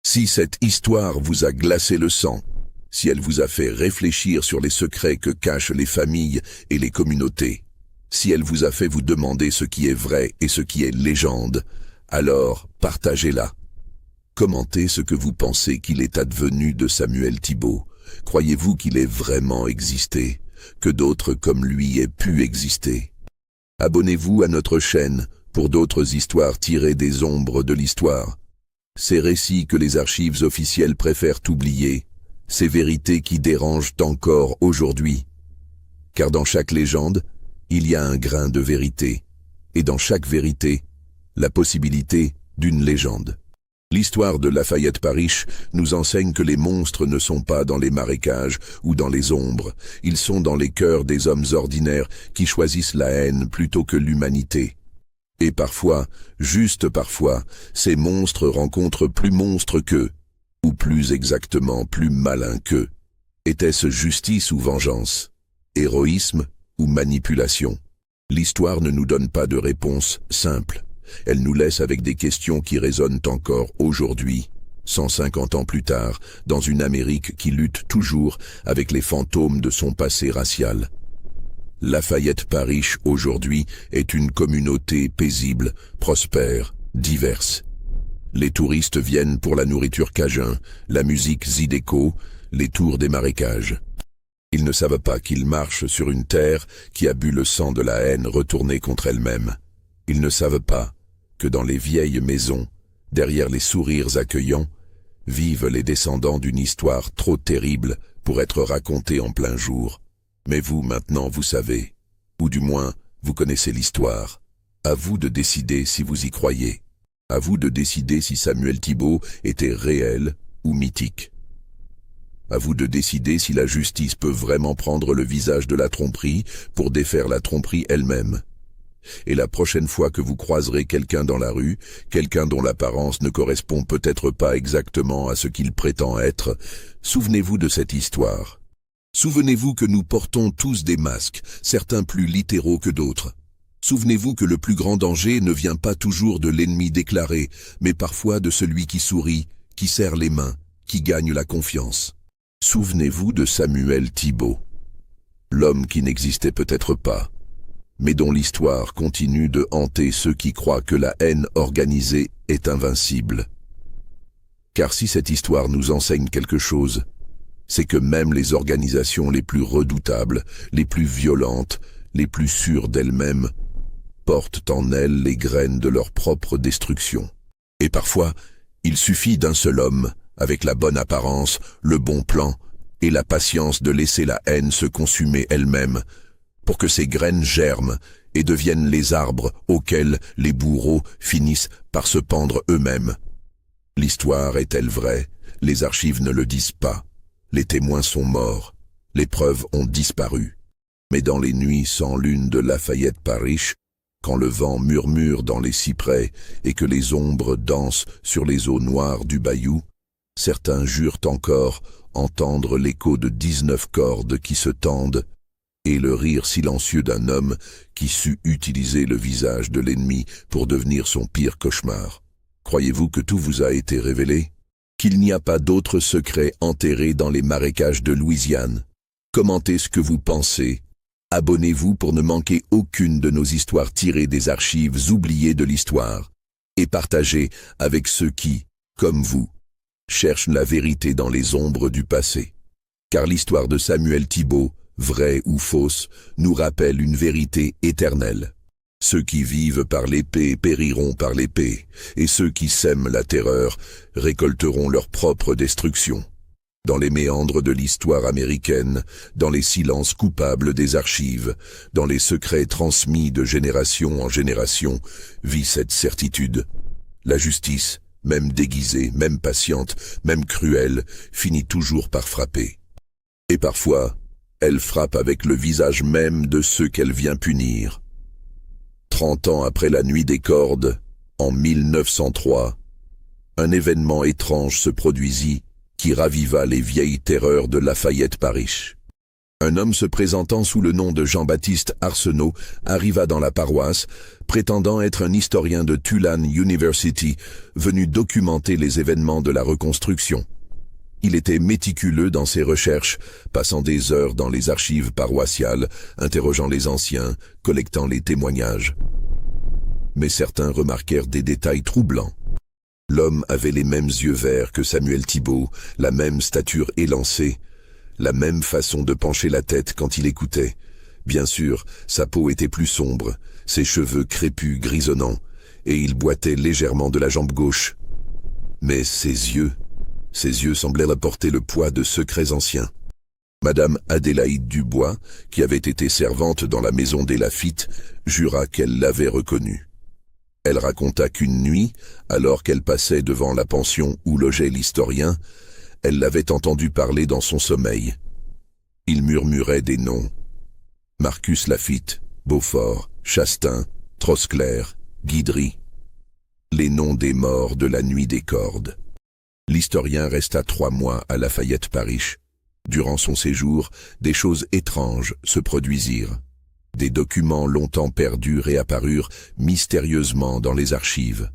Si cette histoire vous a glacé le sang, si elle vous a fait réfléchir sur les secrets que cachent les familles et les communautés, si elle vous a fait vous demander ce qui est vrai et ce qui est légende, alors partagez-la. Commentez ce que vous pensez qu'il est advenu de Samuel Thibault. Croyez-vous qu'il ait vraiment existé, que d'autres comme lui aient pu exister? Abonnez-vous à notre chaîne pour d'autres histoires tirées des ombres de l'histoire. Ces récits que les archives officielles préfèrent oublier, ces vérités qui dérangent encore aujourd'hui. Car dans chaque légende, il y a un grain de vérité, et dans chaque vérité, la possibilité d'une légende. L'histoire de Lafayette Parish nous enseigne que les monstres ne sont pas dans les marécages ou dans les ombres, ils sont dans les cœurs des hommes ordinaires qui choisissent la haine plutôt que l'humanité. Et parfois, juste parfois, ces monstres rencontrent plus monstres qu'eux, ou plus exactement plus malins qu'eux. Était-ce justice ou vengeance? Héroïsme ou manipulation? L'histoire ne nous donne pas de réponse simple. Elle nous laisse avec des questions qui résonnent encore aujourd'hui, 150 ans plus tard, dans une Amérique qui lutte toujours avec les fantômes de son passé racial. Lafayette Parish aujourd'hui est une communauté paisible, prospère, diverse. Les touristes viennent pour la nourriture cajun, la musique zydeco, les tours des marécages. Ils ne savent pas qu'ils marchent sur une terre qui a bu le sang de la haine retournée contre elle-même. Ils ne savent pas que dans les vieilles maisons, derrière les sourires accueillants, vivent les descendants d'une histoire trop terrible pour être racontée en plein jour. Mais vous, maintenant, vous savez. Ou du moins, vous connaissez l'histoire. À vous de décider si vous y croyez. À vous de décider si Samuel Thibault était réel ou mythique. À vous de décider si la justice peut vraiment prendre le visage de la tromperie pour défaire la tromperie elle-même. Et la prochaine fois que vous croiserez quelqu'un dans la rue, quelqu'un dont l'apparence ne correspond peut-être pas exactement à ce qu'il prétend être, souvenez-vous de cette histoire. Souvenez-vous que nous portons tous des masques, certains plus littéraux que d'autres. Souvenez-vous que le plus grand danger ne vient pas toujours de l'ennemi déclaré, mais parfois de celui qui sourit, qui serre les mains, qui gagne la confiance. Souvenez-vous de Samuel Thibault, l'homme qui n'existait peut-être pas, mais dont l'histoire continue de hanter ceux qui croient que la haine organisée est invincible. Car si cette histoire nous enseigne quelque chose, c'est que même les organisations les plus redoutables, les plus violentes, les plus sûres d'elles-mêmes, portent en elles les graines de leur propre destruction. Et parfois, il suffit d'un seul homme, avec la bonne apparence, le bon plan et la patience de laisser la haine se consumer elle-même, pour que ces graines germent et deviennent les arbres auxquels les bourreaux finissent par se pendre eux-mêmes. L'histoire est-elle vraie? Les archives ne le disent pas. Les témoins sont morts. Les preuves ont disparu. Mais dans les nuits sans lune de Lafayette Parish, quand le vent murmure dans les cyprès et que les ombres dansent sur les eaux noires du bayou, certains jurent encore entendre l'écho de 19 cordes qui se tendent et le rire silencieux d'un homme qui sut utiliser le visage de l'ennemi pour devenir son pire cauchemar. Croyez-vous que tout vous a été révélé? Qu'il n'y a pas d'autres secrets enterrés dans les marécages de Louisiane? Commentez ce que vous pensez. Abonnez-vous pour ne manquer aucune de nos histoires tirées des archives oubliées de l'histoire. Et partagez avec ceux qui, comme vous, cherchent la vérité dans les ombres du passé. Car l'histoire de Samuel Thibault, vraie ou fausse, nous rappelle une vérité éternelle. Ceux qui vivent par l'épée périront par l'épée, et ceux qui sèment la terreur récolteront leur propre destruction. Dans les méandres de l'histoire américaine, dans les silences coupables des archives, dans les secrets transmis de génération en génération, vit cette certitude. La justice, même déguisée, même patiente, même cruelle, finit toujours par frapper. Et parfois, elle frappe avec le visage même de ceux qu'elle vient punir. 30 ans après la nuit des cordes, en 1903, un événement étrange se produisit qui raviva les vieilles terreurs de Lafayette Parish. Un homme se présentant sous le nom de Jean-Baptiste Arsenault arriva dans la paroisse, prétendant être un historien de Tulane University, venu documenter les événements de la reconstruction. Il était méticuleux dans ses recherches, passant des heures dans les archives paroissiales, interrogeant les anciens, collectant les témoignages. Mais certains remarquèrent des détails troublants. L'homme avait les mêmes yeux verts que Samuel Thibault, la même stature élancée, la même façon de pencher la tête quand il écoutait. Bien sûr, sa peau était plus sombre, ses cheveux crépus grisonnants, et il boitait légèrement de la jambe gauche. Mais ses yeux semblaient apporter le poids de secrets anciens. Madame Adélaïde Dubois, qui avait été servante dans la maison des Laffitte, jura qu'elle l'avait reconnu. Elle raconta qu'une nuit, alors qu'elle passait devant la pension où logeait l'historien, elle l'avait entendu parler dans son sommeil. Il murmurait des noms. Marcus Laffitte, Beaufort, Chastain, Trosclair, Guidry. Les noms des morts de la nuit des cordes. L'historien resta 3 mois à Lafayette Parish. Durant son séjour, des choses étranges se produisirent. Des documents longtemps perdus réapparurent mystérieusement dans les archives.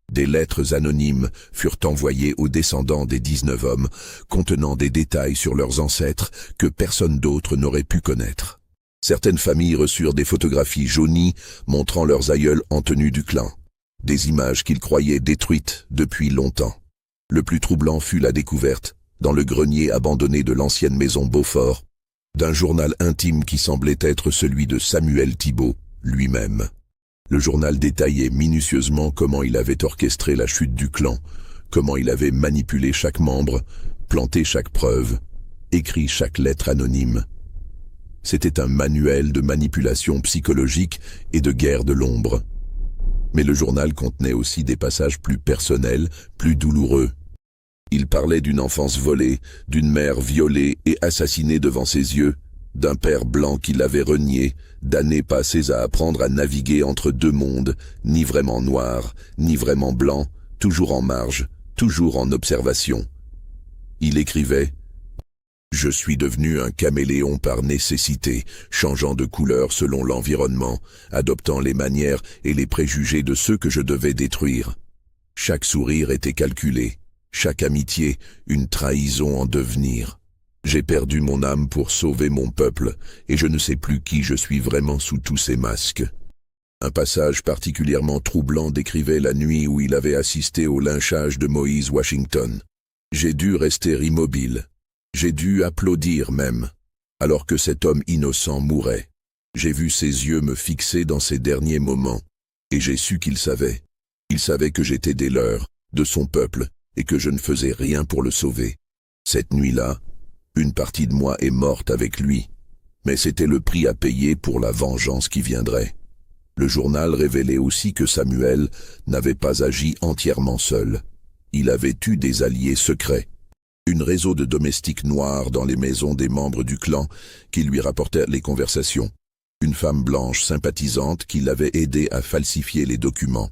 Des lettres anonymes furent envoyées aux descendants des 19 hommes, contenant des détails sur leurs ancêtres que personne d'autre n'aurait pu connaître. Certaines familles reçurent des photographies jaunies montrant leurs aïeuls en tenue du clan. Des images qu'ils croyaient détruites depuis longtemps. Le plus troublant fut la découverte, dans le grenier abandonné de l'ancienne maison Beaufort, d'un journal intime qui semblait être celui de Samuel Thibault lui-même. Le journal détaillait minutieusement comment il avait orchestré la chute du clan, comment il avait manipulé chaque membre, planté chaque preuve, écrit chaque lettre anonyme. C'était un manuel de manipulation psychologique et de guerre de l'ombre. Mais le journal contenait aussi des passages plus personnels, plus douloureux. Il parlait d'une enfance volée, d'une mère violée et assassinée devant ses yeux, d'un père blanc qui l'avait renié, d'années passées à apprendre à naviguer entre deux mondes, ni vraiment noir, ni vraiment blanc, toujours en marge, toujours en observation. Il écrivait « Je suis devenu un caméléon par nécessité, changeant de couleur selon l'environnement, adoptant les manières et les préjugés de ceux que je devais détruire. Chaque sourire était calculé, chaque amitié, une trahison en devenir. J'ai perdu mon âme pour sauver mon peuple, et je ne sais plus qui je suis vraiment sous tous ces masques. » Un passage particulièrement troublant décrivait la nuit où il avait assisté au lynchage de Moïse Washington. « J'ai dû rester immobile. J'ai dû applaudir même, alors que cet homme innocent mourait. J'ai vu ses yeux me fixer dans ses derniers moments, et j'ai su qu'il savait. Il savait que j'étais des leurs, de son peuple, et que je ne faisais rien pour le sauver. Cette nuit-là, une partie de moi est morte avec lui, mais c'était le prix à payer pour la vengeance qui viendrait. » Le journal révélait aussi que Samuel n'avait pas agi entièrement seul. Il avait eu des alliés secrets. Un réseau de domestiques noirs dans les maisons des membres du clan qui lui rapportèrent les conversations. Une femme blanche sympathisante qui l'avait aidé à falsifier les documents.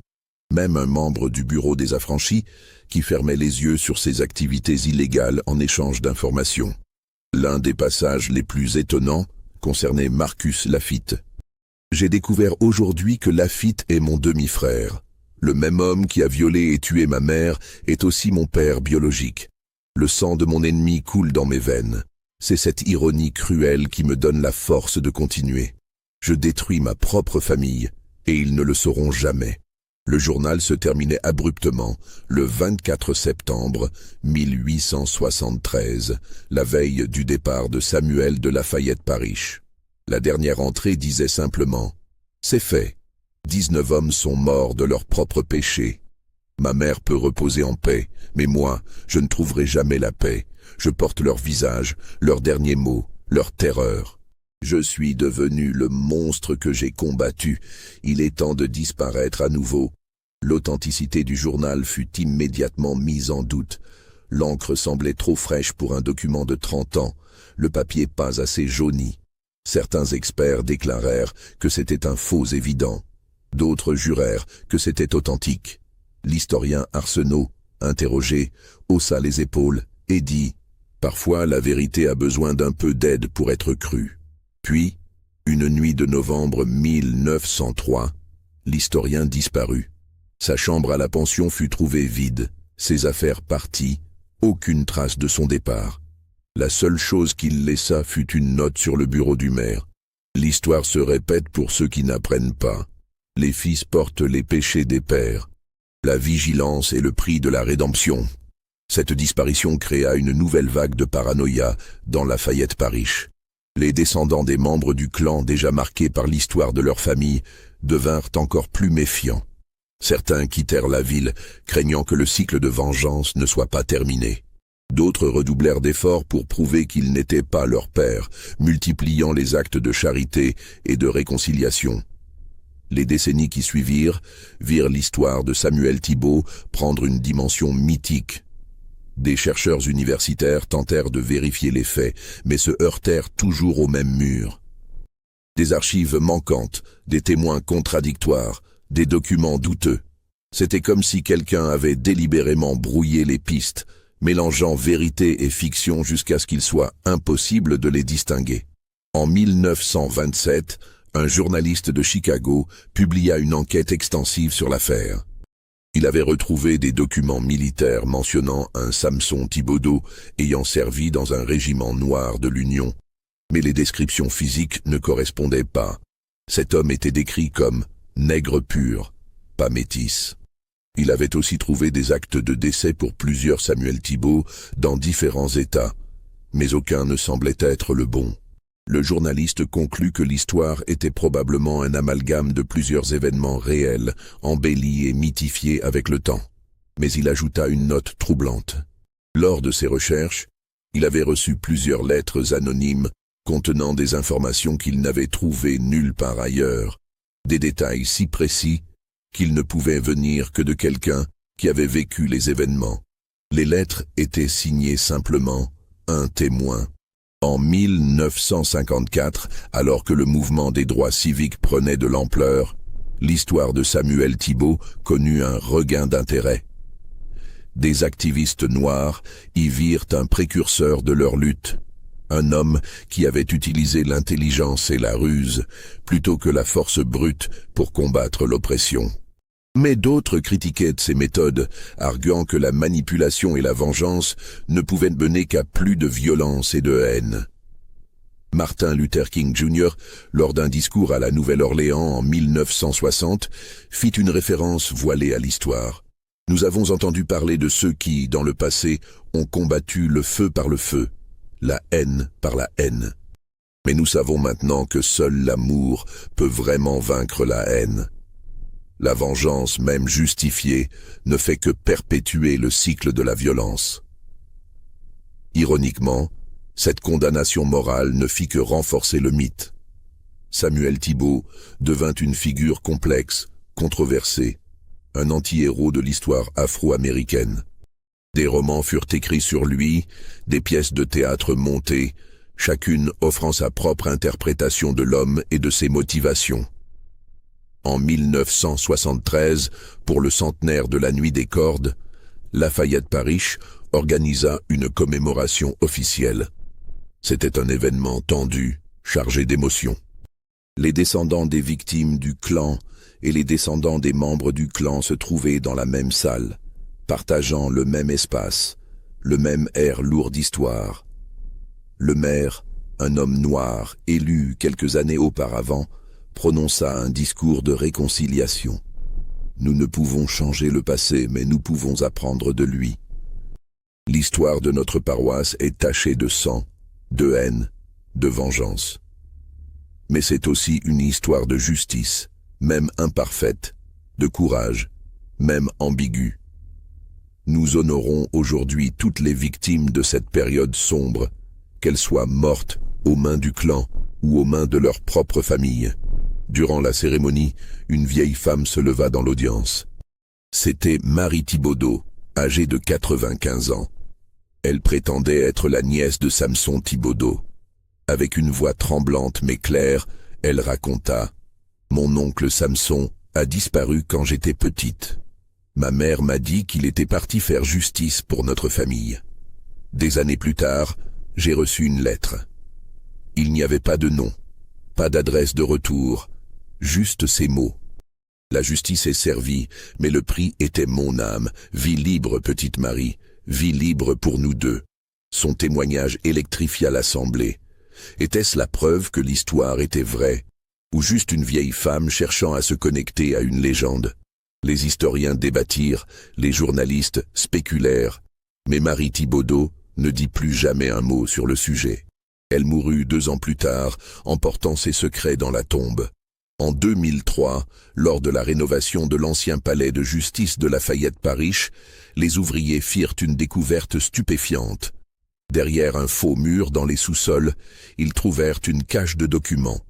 Même un membre du bureau des affranchis qui fermait les yeux sur ses activités illégales en échange d'informations. L'un des passages les plus étonnants concernait Marcus Laffitte. J'ai découvert aujourd'hui que Laffitte est mon demi-frère. Le même homme qui a violé et tué ma mère est aussi mon père biologique. Le sang de mon ennemi coule dans mes veines. C'est cette ironie cruelle qui me donne la force de continuer. Je détruis ma propre famille, et ils ne le sauront jamais. Le journal se terminait abruptement, le 24 septembre 1873, la veille du départ de Samuel de Lafayette-Parish. La dernière entrée disait simplement « C'est fait. 19 hommes sont morts de leur propre péché. Ma mère peut reposer en paix, mais moi, je ne trouverai jamais la paix. Je porte leur visage, leurs derniers mots, leur terreur. Je suis devenu le monstre que j'ai combattu. Il est temps de disparaître à nouveau. » L'authenticité du journal fut immédiatement mise en doute. L'encre semblait trop fraîche pour un document de 30 ans, le papier pas assez jauni. Certains experts déclarèrent que c'était un faux évident. D'autres jurèrent que c'était authentique. L'historien Arsenault, interrogé, haussa les épaules et dit « Parfois la vérité a besoin d'un peu d'aide pour être crue. » Puis, une nuit de novembre 1903, l'historien disparut. Sa chambre à la pension fut trouvée vide, ses affaires parties, aucune trace de son départ. La seule chose qu'il laissa fut une note sur le bureau du maire. L'histoire se répète pour ceux qui n'apprennent pas. Les fils portent les péchés des pères. La vigilance est le prix de la rédemption. Cette disparition créa une nouvelle vague de paranoïa dans Lafayette-Parish. Les descendants des membres du clan déjà marqués par l'histoire de leur famille devinrent encore plus méfiants. Certains quittèrent la ville, craignant que le cycle de vengeance ne soit pas terminé. D'autres redoublèrent d'efforts pour prouver qu'ils n'étaient pas leur père, multipliant les actes de charité et de réconciliation. Les décennies qui suivirent virent l'histoire de Samuel Thibault prendre une dimension mythique. Des chercheurs universitaires tentèrent de vérifier les faits, mais se heurtèrent toujours au même mur. Des archives manquantes, des témoins contradictoires, des documents douteux. C'était comme si quelqu'un avait délibérément brouillé les pistes, mélangeant vérité et fiction jusqu'à ce qu'il soit impossible de les distinguer. En 1927, un journaliste de Chicago publia une enquête extensive sur l'affaire. Il avait retrouvé des documents militaires mentionnant un Samson Thibaudot ayant servi dans un régiment noir de l'Union. Mais les descriptions physiques ne correspondaient pas. Cet homme était décrit comme nègre pur, pas métis. Il avait aussi trouvé des actes de décès pour plusieurs Samuel Thibault dans différents États, mais aucun ne semblait être le bon. Le journaliste conclut que l'histoire était probablement un amalgame de plusieurs événements réels, embellis et mythifiés avec le temps. Mais il ajouta une note troublante. Lors de ses recherches, il avait reçu plusieurs lettres anonymes contenant des informations qu'il n'avait trouvées nulle part ailleurs, des détails si précis qu'ils ne pouvaient venir que de quelqu'un qui avait vécu les événements. Les lettres étaient signées simplement « Un témoin ». En 1954, alors que le mouvement des droits civiques prenait de l'ampleur, l'histoire de Samuel Thibault connut un regain d'intérêt. Des activistes noirs y virent un précurseur de leur lutte, un homme qui avait utilisé l'intelligence et la ruse plutôt que la force brute pour combattre l'oppression. Mais d'autres critiquaient ses méthodes, arguant que la manipulation et la vengeance ne pouvaient mener qu'à plus de violence et de haine. Martin Luther King Jr., lors d'un discours à la Nouvelle-Orléans en 1960, fit une référence voilée à l'histoire. Nous avons entendu parler de ceux qui, dans le passé, ont combattu le feu par le feu, la haine par la haine. Mais nous savons maintenant que seul l'amour peut vraiment vaincre la haine. La vengeance, même justifiée, ne fait que perpétuer le cycle de la violence. Ironiquement, cette condamnation morale ne fit que renforcer le mythe. Samuel Thibault devint une figure complexe, controversée, un anti-héros de l'histoire afro-américaine. Des romans furent écrits sur lui, des pièces de théâtre montées, chacune offrant sa propre interprétation de l'homme et de ses motivations. En 1973, pour le centenaire de la Nuit des Cordes, Lafayette Parish organisa une commémoration officielle. C'était un événement tendu, chargé d'émotions. Les descendants des victimes du clan et les descendants des membres du clan se trouvaient dans la même salle, partageant le même espace, le même air lourd d'histoire. Le maire, un homme noir élu quelques années auparavant, prononça un discours de réconciliation. Nous ne pouvons changer le passé, mais nous pouvons apprendre de lui. L'histoire de notre paroisse est tachée de sang, de haine, de vengeance. Mais c'est aussi une histoire de justice, même imparfaite, de courage, même ambiguë. Nous honorons aujourd'hui toutes les victimes de cette période sombre, qu'elles soient mortes aux mains du clan ou aux mains de leur propre famille. Durant la cérémonie, une vieille femme se leva dans l'audience. C'était Marie Thibaudot, âgée de 95 ans. Elle prétendait être la nièce de Samson Thibaudot. Avec une voix tremblante mais claire, elle raconta « Mon oncle Samson a disparu quand j'étais petite. Ma mère m'a dit qu'il était parti faire justice pour notre famille. Des années plus tard, j'ai reçu une lettre. Il n'y avait pas de nom, pas d'adresse de retour, juste ces mots. La justice est servie, mais le prix était mon âme. Vie libre, petite Marie, vie libre pour nous deux. » Son témoignage électrifia l'assemblée. Était-ce la preuve que l'histoire était vraie, ou juste une vieille femme cherchant à se connecter à une légende? Les historiens débattirent, les journalistes spéculèrent, mais Marie Thibaudot ne dit plus jamais un mot sur le sujet. Elle mourut 2 ans plus tard, emportant ses secrets dans la tombe. En 2003, lors de la rénovation de l'ancien palais de justice de Lafayette Parish, les ouvriers firent une découverte stupéfiante. Derrière un faux mur dans les sous-sols, ils trouvèrent une cache de documents.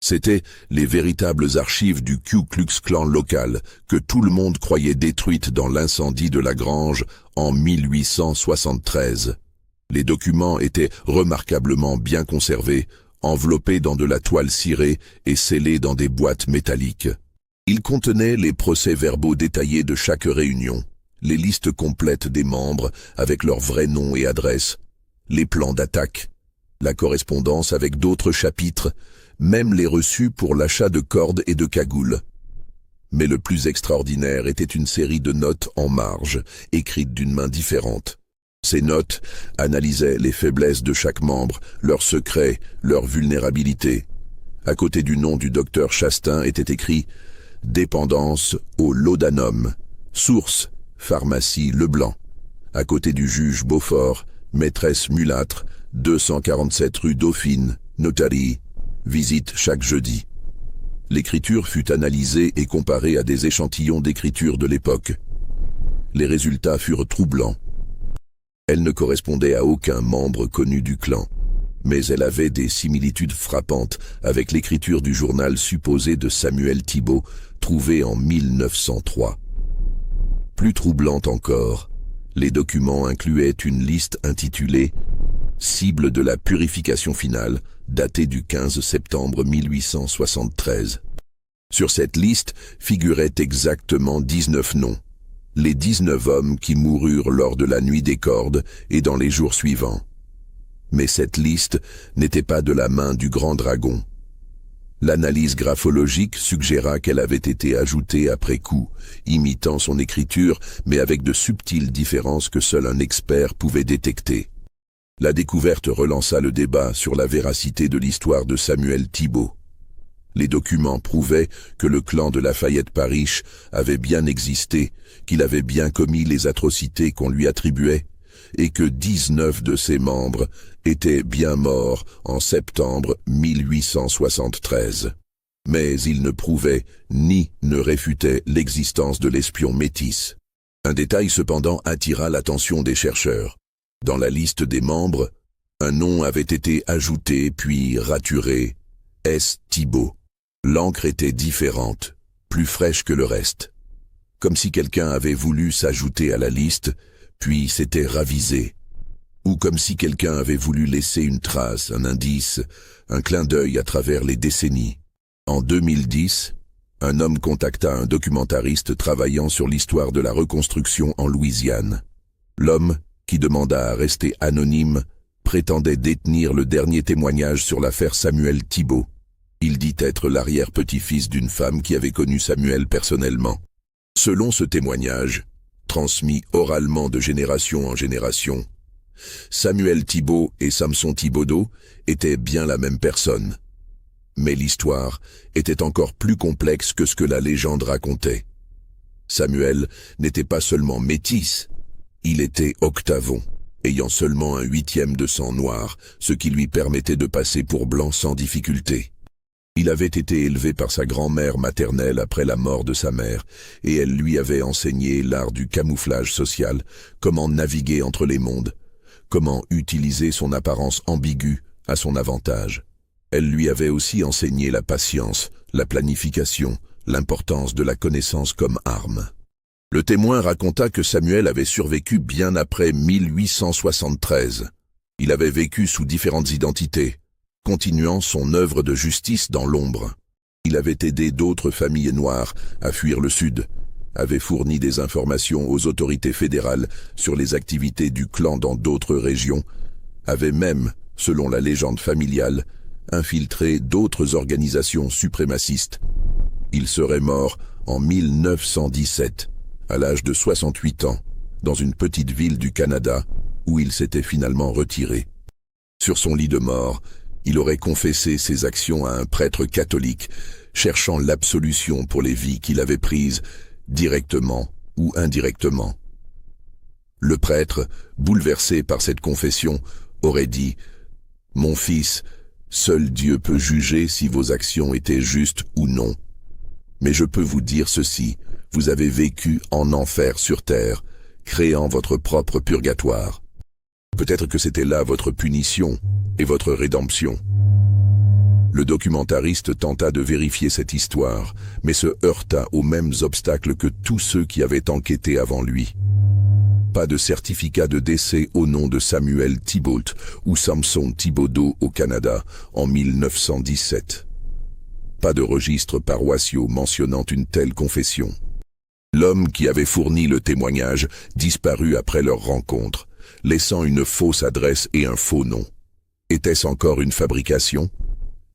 C'étaient les véritables archives du Ku Klux Klan local, que tout le monde croyait détruites dans l'incendie de la grange en 1873. Les documents étaient remarquablement bien conservés, enveloppés dans de la toile cirée et scellés dans des boîtes métalliques. Ils contenaient les procès-verbaux détaillés de chaque réunion, les listes complètes des membres avec leurs vrais noms et adresses, les plans d'attaque, la correspondance avec d'autres chapitres, même les reçus pour l'achat de cordes et de cagoules. Mais le plus extraordinaire était une série de notes en marge, écrites d'une main différente. Ces notes analysaient les faiblesses de chaque membre, leurs secrets, leurs vulnérabilités. À côté du nom du docteur Chastain était écrit « Dépendance au laudanum, source, pharmacie Leblanc ». À côté du juge Beaufort, maîtresse mulâtre, 247 rue Dauphine, Notary, visite chaque jeudi. L'écriture fut analysée et comparée à des échantillons d'écriture de l'époque. Les résultats furent troublants. Elle ne correspondait à aucun membre connu du clan. Mais elle avait des similitudes frappantes avec l'écriture du journal supposé de Samuel Thibault, trouvé en 1903. Plus troublante encore, les documents incluaient une liste intitulée « Cible de la purification finale », datée du 15 septembre 1873. Sur cette liste figuraient exactement 19 noms, les 19 hommes qui moururent lors de la nuit des cordes et dans les jours suivants. Mais cette liste n'était pas de la main du grand dragon. L'analyse graphologique suggéra qu'elle avait été ajoutée après coup, imitant son écriture, mais avec de subtiles différences que seul un expert pouvait détecter. La découverte relança le débat sur la véracité de l'histoire de Samuel Thibault. Les documents prouvaient que le clan de Lafayette-Parish avait bien existé, qu'il avait bien commis les atrocités qu'on lui attribuait, et que 19 de ses membres étaient bien morts en septembre 1873. Mais ils ne prouvaient ni ne réfutaient l'existence de l'espion métis. Un détail cependant attira l'attention des chercheurs. Dans la liste des membres, un nom avait été ajouté puis raturé, S. Thibault. L'encre était différente, plus fraîche que le reste. Comme si quelqu'un avait voulu s'ajouter à la liste, puis s'était ravisé. Ou comme si quelqu'un avait voulu laisser une trace, un indice, un clin d'œil à travers les décennies. En 2010, un homme contacta un documentariste travaillant sur l'histoire de la reconstruction en Louisiane. L'homme, qui demanda à rester anonyme, prétendait détenir le dernier témoignage sur l'affaire Samuel Thibault. Il dit être l'arrière-petit-fils d'une femme qui avait connu Samuel personnellement. Selon ce témoignage, transmis oralement de génération en génération, Samuel Thibault et Samson Thibodeau étaient bien la même personne. Mais l'histoire était encore plus complexe que ce que la légende racontait. Samuel n'était pas seulement métis, il était octavon, ayant seulement un 8e de sang noir, ce qui lui permettait de passer pour blanc sans difficulté. Il avait été élevé par sa grand-mère maternelle après la mort de sa mère, et elle lui avait enseigné l'art du camouflage social, comment naviguer entre les mondes, comment utiliser son apparence ambiguë à son avantage. Elle lui avait aussi enseigné la patience, la planification, l'importance de la connaissance comme arme. Le témoin raconta que Samuel avait survécu bien après 1873. Il avait vécu sous différentes identités, continuant son œuvre de justice dans l'ombre. Il avait aidé d'autres familles noires à fuir le Sud, avait fourni des informations aux autorités fédérales sur les activités du clan dans d'autres régions, avait même, selon la légende familiale, infiltré d'autres organisations suprémacistes. Il serait mort en 1917, à l'âge de 68 ans, dans une petite ville du Canada, où il s'était finalement retiré. Sur son lit de mort, il aurait confessé ses actions à un prêtre catholique, cherchant l'absolution pour les vies qu'il avait prises, directement ou indirectement. Le prêtre, bouleversé par cette confession, aurait dit « Mon fils, seul Dieu peut juger si vos actions étaient justes ou non. Mais je peux vous dire ceci, vous avez vécu en enfer sur terre, créant votre propre purgatoire. Peut-être que c'était là votre punition et votre rédemption. » Le documentariste tenta de vérifier cette histoire, mais se heurta aux mêmes obstacles que tous ceux qui avaient enquêté avant lui. Pas de certificat de décès au nom de Samuel Thibault ou Samson Thibodeau au Canada en 1917. Pas de registres paroissiaux mentionnant une telle confession. L'homme qui avait fourni le témoignage disparut après leur rencontre, laissant une fausse adresse et un faux nom. Était-ce encore une fabrication ?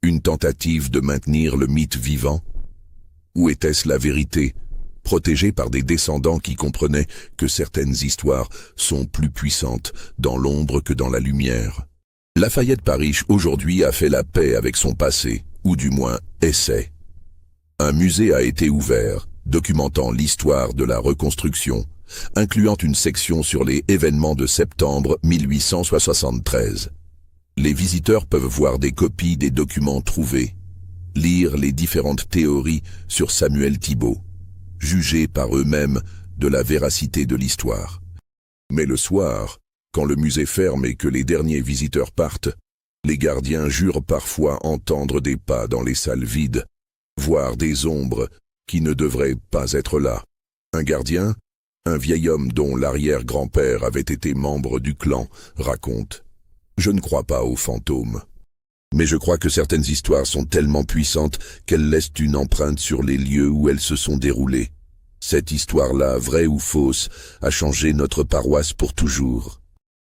Une tentative de maintenir le mythe vivant? Ou était-ce la vérité, protégée par des descendants qui comprenaient que certaines histoires sont plus puissantes dans l'ombre que dans la lumière? Lafayette-Parish aujourd'hui a fait la paix avec son passé, ou du moins essaie. Un musée a été ouvert, documentant l'histoire de la reconstruction, incluant une section sur les événements de septembre 1873. Les visiteurs peuvent voir des copies des documents trouvés, lire les différentes théories sur Samuel Thibault, juger par eux-mêmes de la véracité de l'histoire. Mais le soir, quand le musée ferme et que les derniers visiteurs partent, Les gardiens jurent parfois entendre des pas dans les salles vides, voir des ombres qui ne devraient pas être là. Un gardien, un vieil homme dont l'arrière-grand-père avait été membre du clan, raconte « Je ne crois pas aux fantômes. Mais je crois que certaines histoires sont tellement puissantes qu'elles laissent une empreinte sur les lieux où elles se sont déroulées. Cette histoire-là, vraie ou fausse, a changé notre paroisse pour toujours.